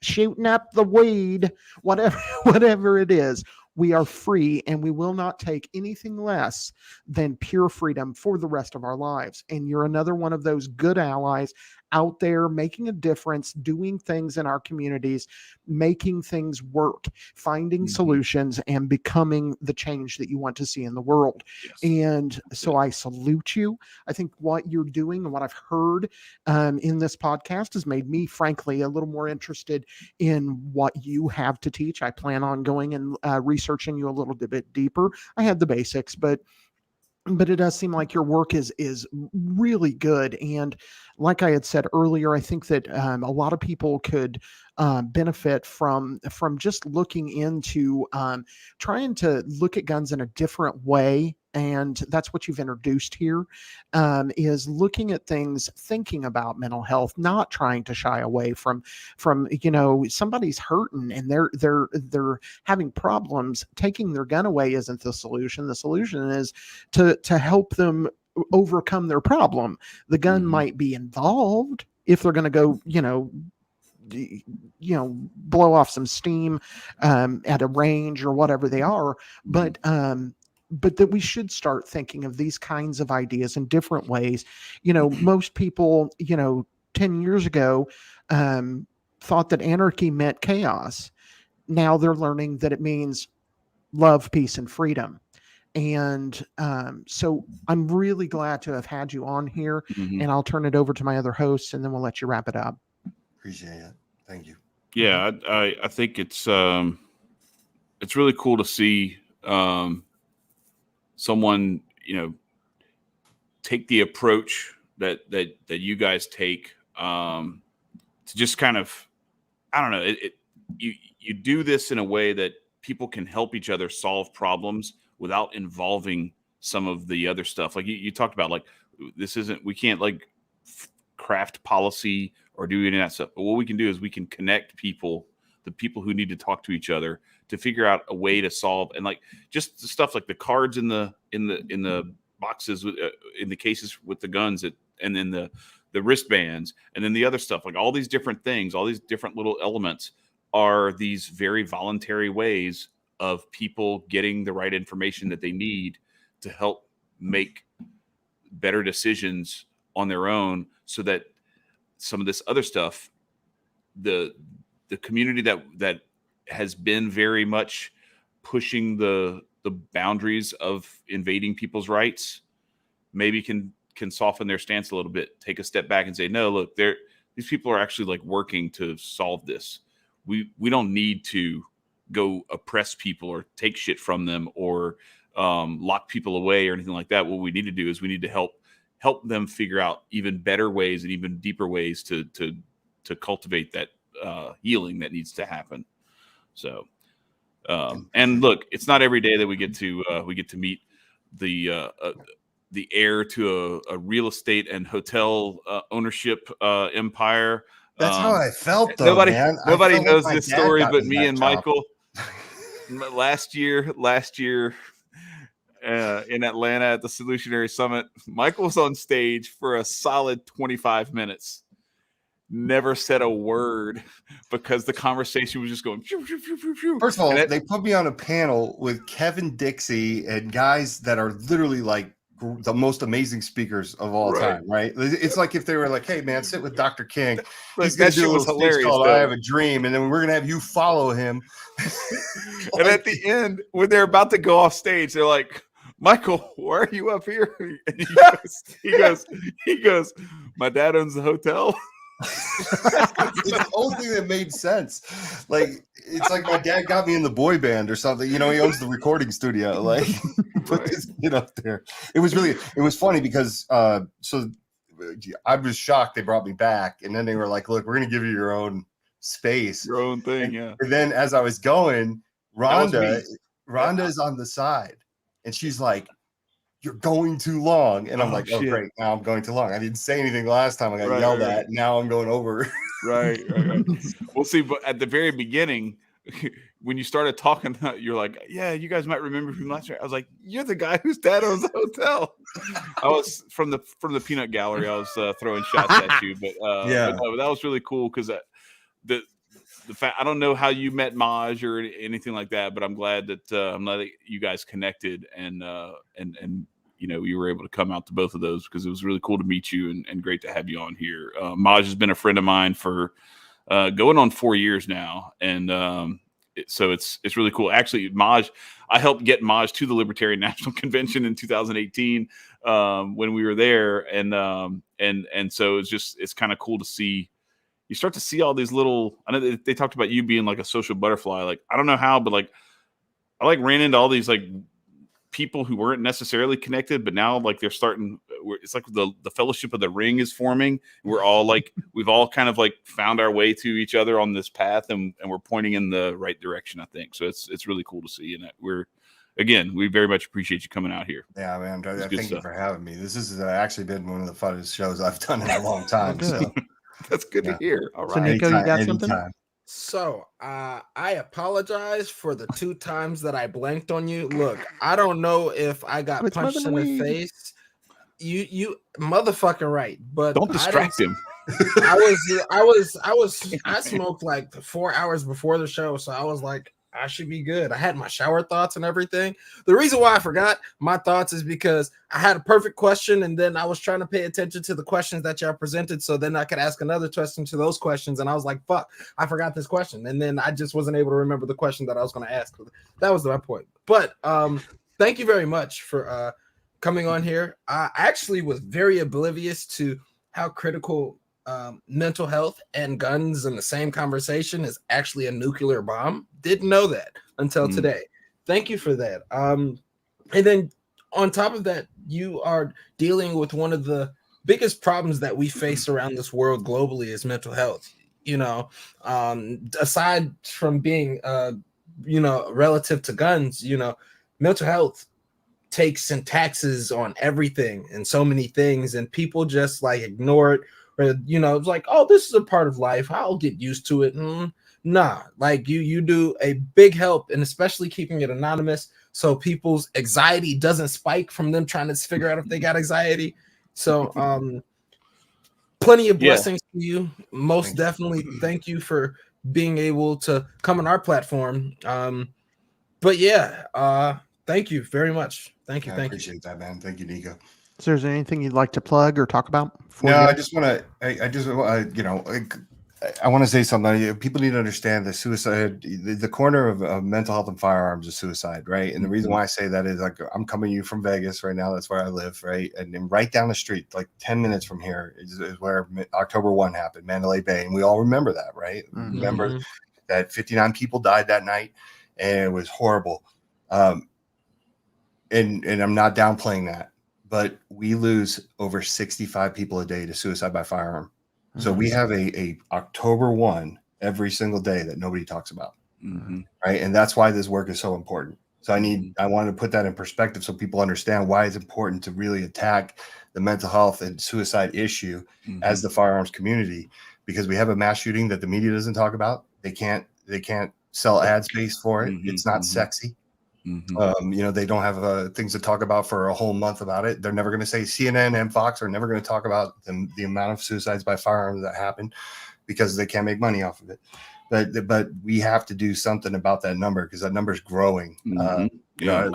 S3: shooting up the weed, whatever it is. We are free, and we will not take anything less than pure freedom for the rest of our lives. And you're another one of those good allies out there making a difference, doing things in our communities, making things work, finding solutions, and becoming the change that you want to see in the world. Yes. And so I salute you. I think what you're doing and what I've heard in this podcast has made me, frankly, a little more interested in what you have to teach. I plan on going and researching you a little bit deeper. I had the basics, but it does seem like your work is really good. And like I had said earlier, I think that a lot of people could benefit from just looking into trying to look at guns in a different way. And that's what you've introduced here, is looking at things, thinking about mental health, not trying to shy away from somebody's hurting and they're having problems. Taking their gun away isn't the solution. The solution is to help them overcome their problem. The gun might be involved if they're going to go, blow off some steam at a range or whatever they are, but that we should start thinking of these kinds of ideas in different ways. Most people, 10 years ago, thought that anarchy meant chaos. Now they're learning that it means love, peace, and freedom. And so I'm really glad to have had you on here, and I'll turn it over to my other hosts, and then we'll let you wrap it up.
S2: Appreciate it. Thank you.
S1: Yeah, I think it's really cool to see someone, take the approach that you guys take to just kind of, I don't know, you do this in a way that people can help each other solve problems without involving some of the other stuff. Like you talked about, like, we can't like craft policy or do any of that stuff. But what we can do is we can connect the people who need to talk to each other, to figure out a way to solve, and like just the stuff like the cards in the boxes, in the cases with the guns, and then the wristbands, and then the other stuff, like all these different things, all these different little elements are these very voluntary ways of people getting the right information that they need to help make better decisions on their own, so that some of this other stuff, the community that has been very much pushing the boundaries of invading people's rights, maybe can soften their stance a little bit, take a step back and say, no, look, these people are actually like working to solve this. We don't need to go oppress people or take shit from them or lock people away or anything like that. What we need to do is we need to help them figure out even better ways and even deeper ways to cultivate that healing that needs to happen. So, and look, it's not every day that we get to meet the heir to a real estate and hotel ownership empire.
S2: That's how I felt, though, man.
S1: Nobody knows
S2: like
S1: this story but me
S2: that
S1: and
S2: job.
S1: Michael. last year in Atlanta at the Solutionary Summit, Michael was on stage for a solid 25 minutes. Never said a word because the conversation was just going.
S2: First of all, they put me on a panel with Kevin Dixie and guys that are literally like the most amazing speakers of all time, right? It's like if they were like, "Hey, man, sit with Dr. King. He's going to do a little speech called I Have a Dream, and then we're going to have you follow him."
S1: And at the end, when they're about to go off stage, they're like, "Michael, why are you up here?" And he goes, "My dad owns the hotel."
S2: It's the only thing that made sense. Like, it's like my dad got me in the boy band or something. You know, he owns the recording studio. Like, put this kid up there. It was funny because so I was shocked they brought me back, and then they were like, "Look, we're gonna give you your own space,
S1: your own thing."
S2: And then as I was going, Rhonda is on the side, and she's like, "You're going too long." And I'm like, "Oh, great. Now I'm going too long. I didn't say anything last time. I got yelled at. Now I'm going over."
S1: Right. Well, see, but at the very beginning, when you started talking, you're like, "Yeah, you guys might remember from last year." I was like, "You're the guy whose dad owns the hotel." I was from the peanut gallery. I was throwing shots at you, but but no, that was really cool because the fact, I don't know how you met Maj or anything like that, but I'm glad that you guys connected and you know, you were able to come out to both of those because it was really cool to meet you and great to have you on here. Maj has been a friend of mine for going on 4 years now. And so it's really cool. Actually, Maj, I helped get Maj to the Libertarian National Convention in 2018 when we were there. And so it's kind of cool to see. You start to see all these little, I know they talked about you being like a social butterfly. Like, I don't know how, but like, I like ran into all these like people who weren't necessarily connected, but now like they're starting, it's like the Fellowship of the Ring is forming. We're all like, we've all kind of like found our way to each other on this path and we're pointing in the right direction, I think. So it's really cool to see. And we very much appreciate you coming out here.
S2: Yeah, man. Thank you for having me. This has actually been one of the funnest shows I've done in a long time. So.
S1: That's good to hear. All right.
S3: So Nico, you got something?
S4: So I apologize for the 2 times that I blanked on you. Look, I don't know if I got punched in the face. You motherfucking right, but
S1: don't distract him.
S4: I smoked like 4 hours before the show, so I was like, I should be good. I had my shower thoughts and everything. The reason why I forgot my thoughts is because I had a perfect question and then I was trying to pay attention to the questions that y'all presented so then I could ask another question to those questions. And I was like, fuck, I forgot this question. And then I just wasn't able to remember the question that I was going to ask. That was my point. But thank you very much for coming on here. I actually was very oblivious to how critical mental health and guns in the same conversation is actually a nuclear bomb. Didn't know that until today. Thank you for that. And then on top of that, you are dealing with one of the biggest problems that we face around this world globally is mental health. You know, aside from being, relative to guns, mental health takes and taxes on everything and so many things, and people just like ignore it. Or, it's like, oh, this is a part of life. I'll get used to it. Nah, like you do a big help, and especially keeping it anonymous so people's anxiety doesn't spike from them trying to figure out if they got anxiety. So plenty of blessings to you. Most definitely thank you for being able to come on our platform. But thank you very much. Thank you.
S2: I appreciate that, man. Thank you, Nico.
S3: So is there anything you'd like to plug or talk about?
S2: I just want to, I want to say something. People need to understand that suicide, the corner of mental health and firearms is suicide, right? And the reason why I say that is like I'm coming to you from Vegas right now. That's where I live, right? And then right down the street, like 10 minutes from here, is where October 1 happened, Mandalay Bay, and we all remember that, right? Remember that 59 people died that night, and it was horrible. And I'm not downplaying that, but we lose over 65 people a day to suicide by firearm. So we have a October 1 every single day that nobody talks about.
S1: Mm-hmm.
S2: Right. And that's why this work is so important. So I wanted to put that in perspective so people understand why it's important to really attack the mental health and suicide issue as the firearms community, because we have a mass shooting that the media doesn't talk about. They can't sell ad space for it. It's not sexy. They don't have things to talk about for a whole month about it. They're never going to say CNN and Fox are never going to talk about the amount of suicides by firearms that happen because they can't make money off of it. But we have to do something about that number because that number is growing.
S1: I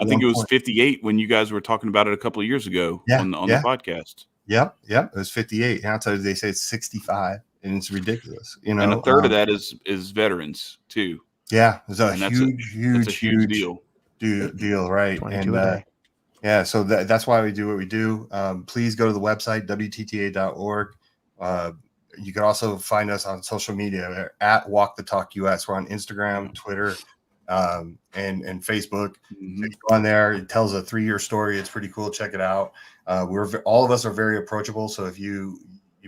S1: think it was 58 when you guys were talking about it a couple of years ago on the podcast.
S2: Yep. It was 58. And I'll tell you, they say it's 65, and it's ridiculous.
S1: And a third of that is veterans too.
S2: Yeah, it's a huge deal, right?
S3: 22 a day.
S2: So that's why we do what we do. Please go to the website wtta.org. You can also find us on social media at Walk the Talk US. We're on Instagram, Twitter, and Facebook. So you go on there. It tells a 3-year story. It's pretty cool. Check it out. All of us are very approachable. So if you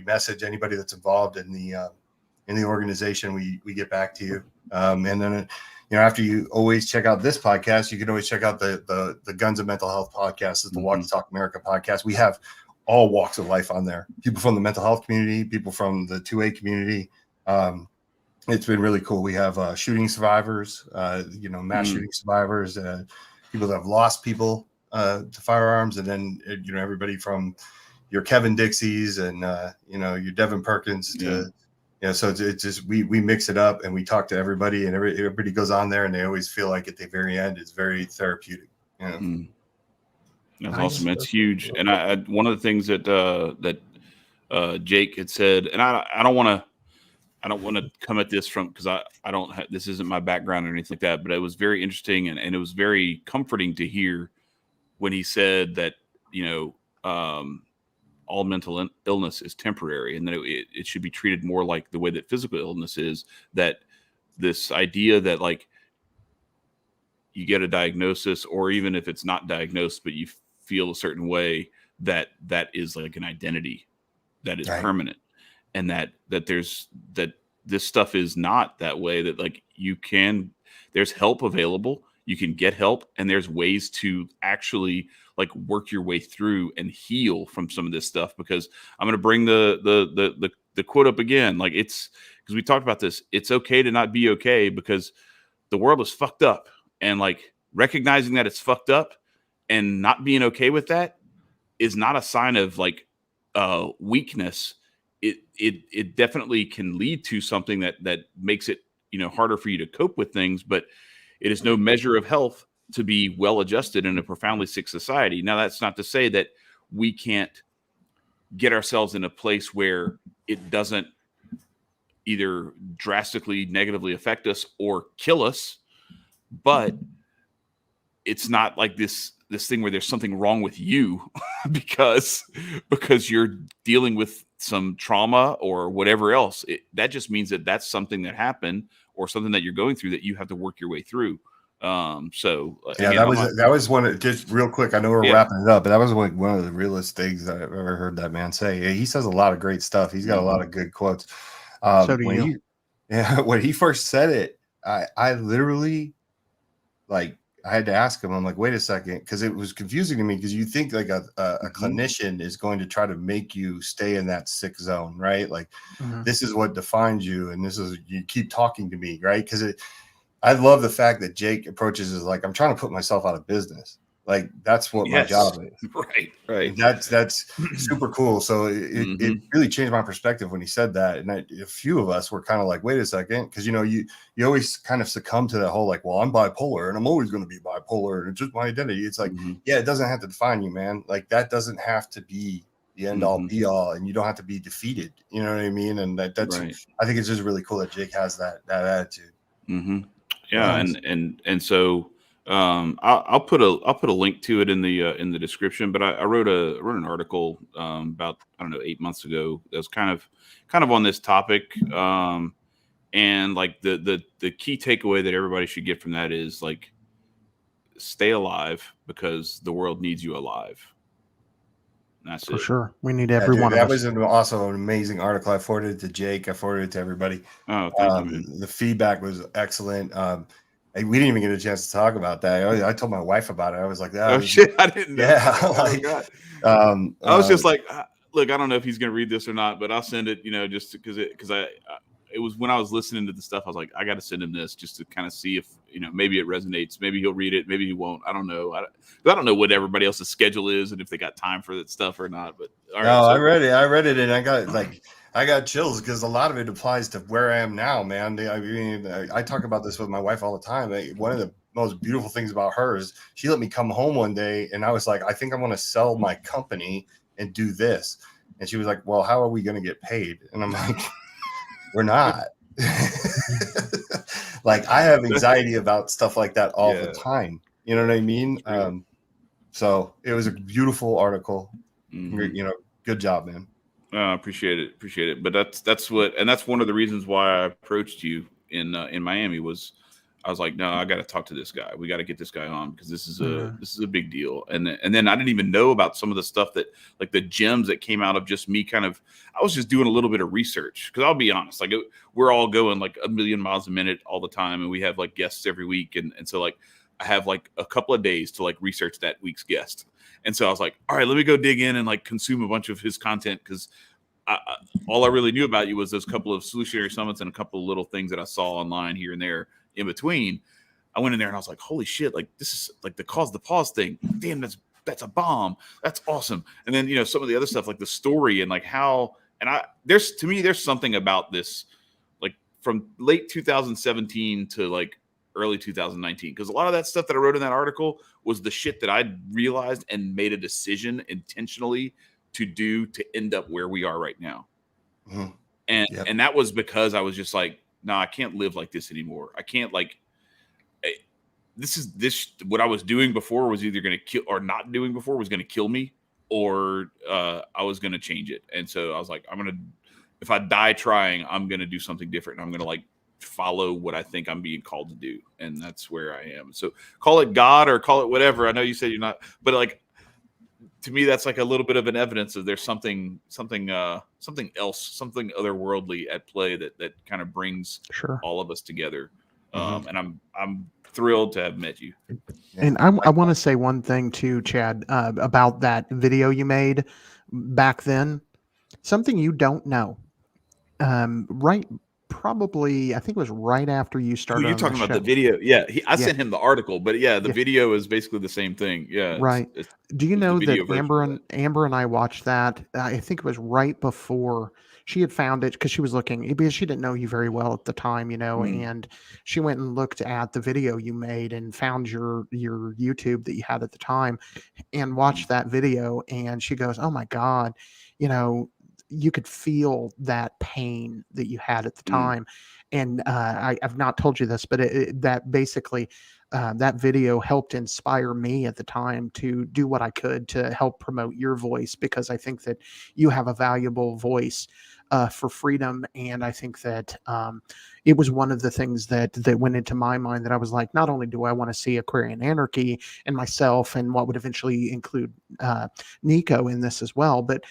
S2: message anybody that's involved in the organization, we get back to you. And then after you always check out this podcast, you can always check out the Guns and Mental Health podcast. It's the Walk the Talk America podcast. We have all walks of life on there. People from the mental health community, people from the 2A community. It's been really cool. We have shooting survivors, mass shooting survivors, people that have lost people to firearms, and then everybody from your Kevin Dixies and your Devin Perkins to so it's just we mix it up and we talk to everybody, and everybody goes on there and they always feel like at the very end it's very therapeutic.
S1: That's awesome. That's huge. And I one of the things that Jake had said, and I don't want to come at this from, because I don't have, this isn't my background or anything like that, but it was very interesting and it was very comforting to hear when he said that all mental illness is temporary, and that it should be treated more like the way that physical illness is. That this idea that like you get a diagnosis, or even if it's not diagnosed, but you feel a certain way, that is like an identity that is permanent, and that this stuff is not that way. That like there's help available. You can get help, and there's ways to actually like work your way through and heal from some of this stuff. Because I'm going to bring the quote up again. Like, it's because we talked about this. It's okay to not be okay, because the world is fucked up, and like recognizing that it's fucked up and not being okay with that is not a sign of like weakness. It definitely can lead to something that makes it harder for you to cope with things, but it is no measure of health to be well adjusted in a profoundly sick society. Now, that's not to say that we can't get ourselves in a place where it doesn't either drastically negatively affect us or kill us, but it's not like this thing where there's something wrong with you because you're dealing with some trauma or whatever else. That just means that that's something that happened, or something that you're going through that you have to work your way through. Again,
S2: that was one of, just real quick, I know we're wrapping it up, but that was like one of the realest things I've ever heard that man say. He says a lot of great stuff. He's got a lot of good quotes. When he first said it, I literally, like, I had to ask him, I'm like, wait a second, because it was confusing to me, because you think like a clinician is going to try to make you stay in that sick zone, right? Like, this is what defines you, and this is, you keep talking to me, right? Because I love the fact that Jake approaches is like, I'm trying to put myself out of business. Like, that's what my job is.
S1: Right.
S2: That's super cool. So it really changed my perspective when he said that. And a few of us were kind of like, wait a second. Because, you always kind of succumb to that whole, like, well, I'm bipolar and I'm always going to be bipolar, and it's just my identity. It's like, yeah, it doesn't have to define you, man. Like, that doesn't have to be the end all be all, and you don't have to be defeated. You know what I mean? And that's, right. I think it's just really cool that Jake has that attitude.
S1: Yeah. And so, I'll put a link to it in the description, but I wrote an article about, I don't know, 8 months ago that was kind of on this topic, and like the key takeaway that everybody should get from that is like, stay alive, because the world needs you alive. And that's
S3: For
S1: it.
S3: sure. We need
S2: Yeah,
S3: every
S2: dude,
S3: one of
S2: that
S3: us.
S2: was also an amazing article. I forwarded it to Jake. I forwarded it to everybody.
S1: Oh, thank you, man.
S2: The feedback was excellent. And we didn't even get a chance to talk about that. I told my wife about it. I was like, that
S1: Oh
S2: was,
S1: shit, I didn't know.
S2: yeah,
S1: Oh
S2: like,
S1: god.
S2: um,
S1: I was just
S2: uh,
S1: like, look, I don't know if he's gonna read this or not, but I'll send it. Just because it was when I was listening to the stuff, I was like, I got to send him this just to kind of see if maybe it resonates. Maybe he'll read it. Maybe he won't. I don't know. I don't know what everybody else's schedule is and if they got time for that stuff or not. But all right,
S2: no,
S1: so,
S2: I read it, and I got chills because a lot of it applies to where I am now, man. I mean, I talk about this with my wife all the time. One of the most beautiful things about her is she let me come home one day, and I was like, I think I'm going to sell my company and do this. And she was like, well, how are we going to get paid? And I'm like, we're not. Like, I have anxiety about stuff like that all the time. You know what I mean? So it was a beautiful article.
S1: mhm.
S2: Good job, man.
S1: Appreciate it. But that's one of the reasons why I approached you in Miami was I was like, no, I got to talk to this guy. We got to get this guy on because this is a big deal. And then I didn't even know about some of the stuff that like the gems that came out of just me I was just doing a little bit of research because I'll be honest, like we're all going like a million miles a minute all the time, and we have like guests every week, and so like I have like a couple of days to like research that week's guest. And so I was like, all right, let me go dig in and like consume a bunch of his content because all I really knew about you was those couple of solutionary summits and a couple of little things that I saw online here and there in between. I went in there and I was like, holy shit, like this is like the cause the pause thing. Damn, that's a bomb. That's awesome. And then, some of the other stuff like the story and like how, and there's something about this, like from late 2017 to like early 2019, because a lot of that stuff that I wrote in that article was the shit that I realized and made a decision intentionally to do to end up where we are right now.
S2: Mm-hmm.
S1: And that was because I was just like, no, I can't live like this anymore. I can't this what I was doing before was either going to kill or not doing before was going to kill me, or I was going to change it. And so I was like, if I die trying, I'm going to do something different. I'm going to like follow what I think I'm being called to do. And that's where I am. So call it God or call it whatever. I know you said you're not, but like, to me, that's like a little bit of an evidence of there's something else, something otherworldly at play that kind of brings all of us together. And I'm thrilled to have met you.
S3: And I want to say one thing too, Chad, about that video you made back then. Something you don't know. Probably, I think it was right after you started.
S1: You're
S3: on
S1: talking
S3: the
S1: about
S3: show.
S1: the video. Yeah. I sent him the article, but yeah, the video is basically the same thing. Yeah.
S3: Right. Do you know that
S1: Amber
S3: Amber and I watched that? I think it was right before she had found it because she was looking, because she didn't know you very well at the time, and she went and looked at the video you made and found your YouTube that you had at the time and watched that video. And she goes, oh my God, you could feel that pain that you had at the time. And I've not told you this, but that basically that video helped inspire me at the time to do what I could to help promote your voice, because I think that you have a valuable voice for freedom. And I think that it was one of the things that went into my mind, that I was like, not only do I want to see Aquarian Anarchy and myself and what would eventually include Nico in this as well, but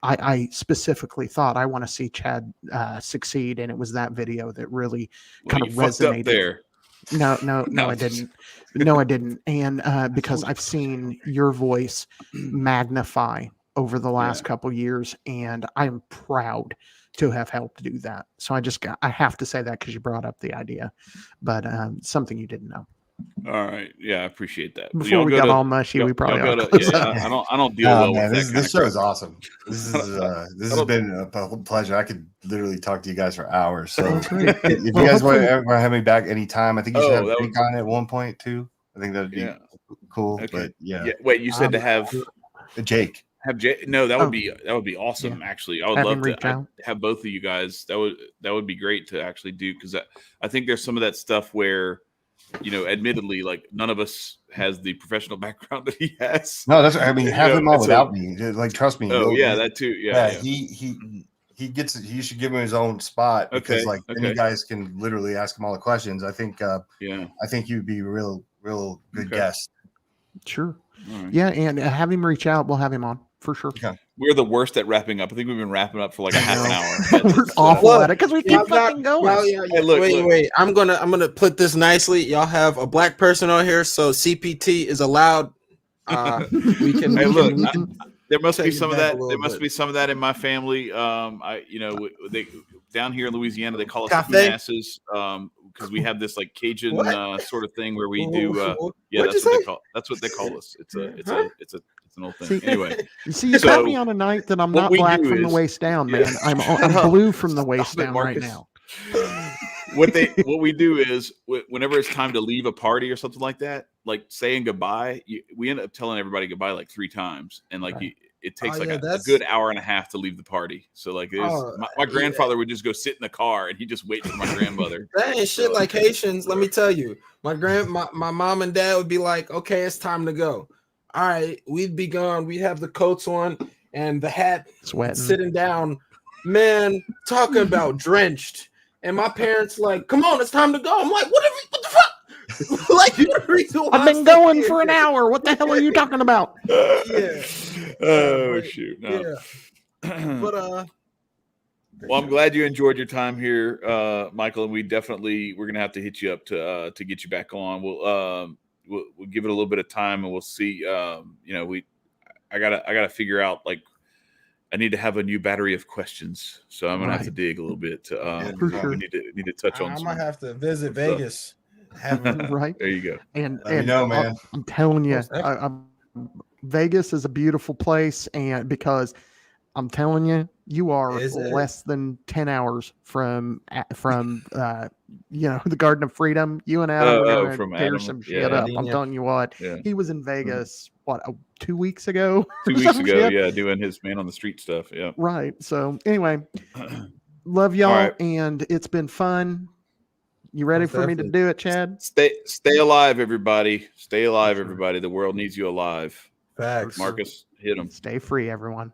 S3: I specifically thought I want to see Chad succeed, and it was that video that really kind of resonated
S1: there.
S3: No, I didn't. No, I didn't. And because I've seen your voice magnify over the last couple years, and I'm proud to have helped do that. So I have to say that because you brought up the idea, but something you didn't know.
S1: All right. Yeah, I appreciate that.
S3: Before we got all mushy, we probably ought to close up.
S1: I don't deal well with that.
S2: This show is awesome. This has been a pleasure. I could literally talk to you guys for hours. So if you guys want to ever have me back anytime, I think you should have Jake on at one point too. I think that'd be cool. Okay. But yeah.
S1: Wait, you said to have
S2: Jake.
S1: Have Jake? No, that would be awesome. Yeah. Actually, I would love to have both of you guys. That would be great to actually do, because I think there's some of that stuff where, admittedly, like none of us has the professional background that he has.
S2: No, have him on without me. Like, trust me.
S1: Oh yeah, that too. Yeah.
S2: He gets it. He should give him his own spot, because then you guys can literally ask him all the questions. I think. I think you'd be a real good guest.
S3: Sure. Right. Yeah, and have him reach out. We'll have him on for sure.
S1: We're the worst at wrapping up. I think we've been wrapping up for like a half an hour.
S3: We're awful at it because we keep
S4: Y'all
S3: fucking going.
S1: Hey, look,
S4: wait. I'm gonna put this nicely. Y'all have a black person on here, so CPT is allowed. We can.
S1: Hey, look,
S4: we can
S1: there must be
S4: take it
S1: some of
S4: back
S1: that.
S4: a little
S1: There must
S4: bit.
S1: be some of that in my family. They down here in Louisiana, they call us
S4: Cafe?
S1: asses because we have this like Cajun
S4: What?
S1: sort of thing where we do. Yeah,
S4: What'd
S1: that's
S4: you
S1: what they
S4: say?
S1: call. That's what they call us. It's an old thing.
S3: See,
S1: Anyway,
S3: You see, you
S1: So,
S3: caught me on a night that I'm
S1: what
S3: not
S1: we
S3: black
S1: do
S3: from the
S1: is-
S3: waist down,
S1: Yeah.
S3: man. I'm
S1: Shut up.
S3: blue from the waist
S1: Stop it,
S3: down right
S1: Marcus.
S3: now.
S1: what we do is whenever it's time to leave a party or something like that, like saying goodbye, we end up telling everybody goodbye like 3 times, and like
S3: Right.
S1: it takes
S4: Oh,
S1: like
S4: yeah,
S1: a
S4: that's-
S1: good hour and a half to leave the party. So like my
S4: yeah.
S1: grandfather would just go sit in the car and he just wait for my grandmother.
S4: That ain't shit like Haitians. Let me tell you, my mom and dad would be like, "Okay, it's time to go." All right, we'd be gone. We'd have the coats on and the hat,
S3: Sweating.
S4: sitting down. Man, talking about drenched. And my parents like, "Come on, it's time to go." I'm like, "What the fuck?" Like, you're the reason why
S3: I've
S4: I'm
S3: been
S4: still
S3: going
S4: here.
S3: for an hour. What the hell are you talking about?
S4: Yeah.
S1: Oh
S4: But-
S1: shoot! No.
S4: Yeah. But
S1: Well, I'm glad you enjoyed your time here, Michael, and we're gonna have to hit you up to get you back on. We'll give it a little bit of time, and we'll see. I gotta figure out, like, I need to have a new battery of questions, so I'm gonna have to dig a little bit.
S3: For sure.
S1: We need to touch on.
S4: I
S1: some
S4: might have to visit
S1: stuff.
S4: Vegas. Have
S3: Right.
S1: There you go.
S3: And
S2: Let me know, man.
S3: I'm telling you,
S4: Most definitely.
S3: Vegas is a beautiful place, and because I'm telling you, you are
S4: Is it?
S3: less than 10 hours from the Garden of Freedom. You and Adam are gonna
S1: from
S3: tear
S1: Adam,
S3: some
S1: yeah.
S3: shit up. I'm
S4: Yeah.
S3: telling you what.
S1: Yeah.
S3: He was in Vegas 2 weeks ago.
S1: 2
S3: or
S1: weeks
S3: some
S1: ago,
S3: shit.
S1: yeah, doing his man on the street stuff. Yeah.
S3: Right. So anyway, love y'all,
S1: All right.
S3: and it's been fun. You ready
S4: Most
S3: for me to
S4: definitely.
S3: do it, Chad?
S1: Stay alive, everybody. Stay alive,
S3: Sure.
S1: everybody. The world needs you alive.
S4: Facts.
S1: Marcus, hit him.
S3: Stay free, everyone.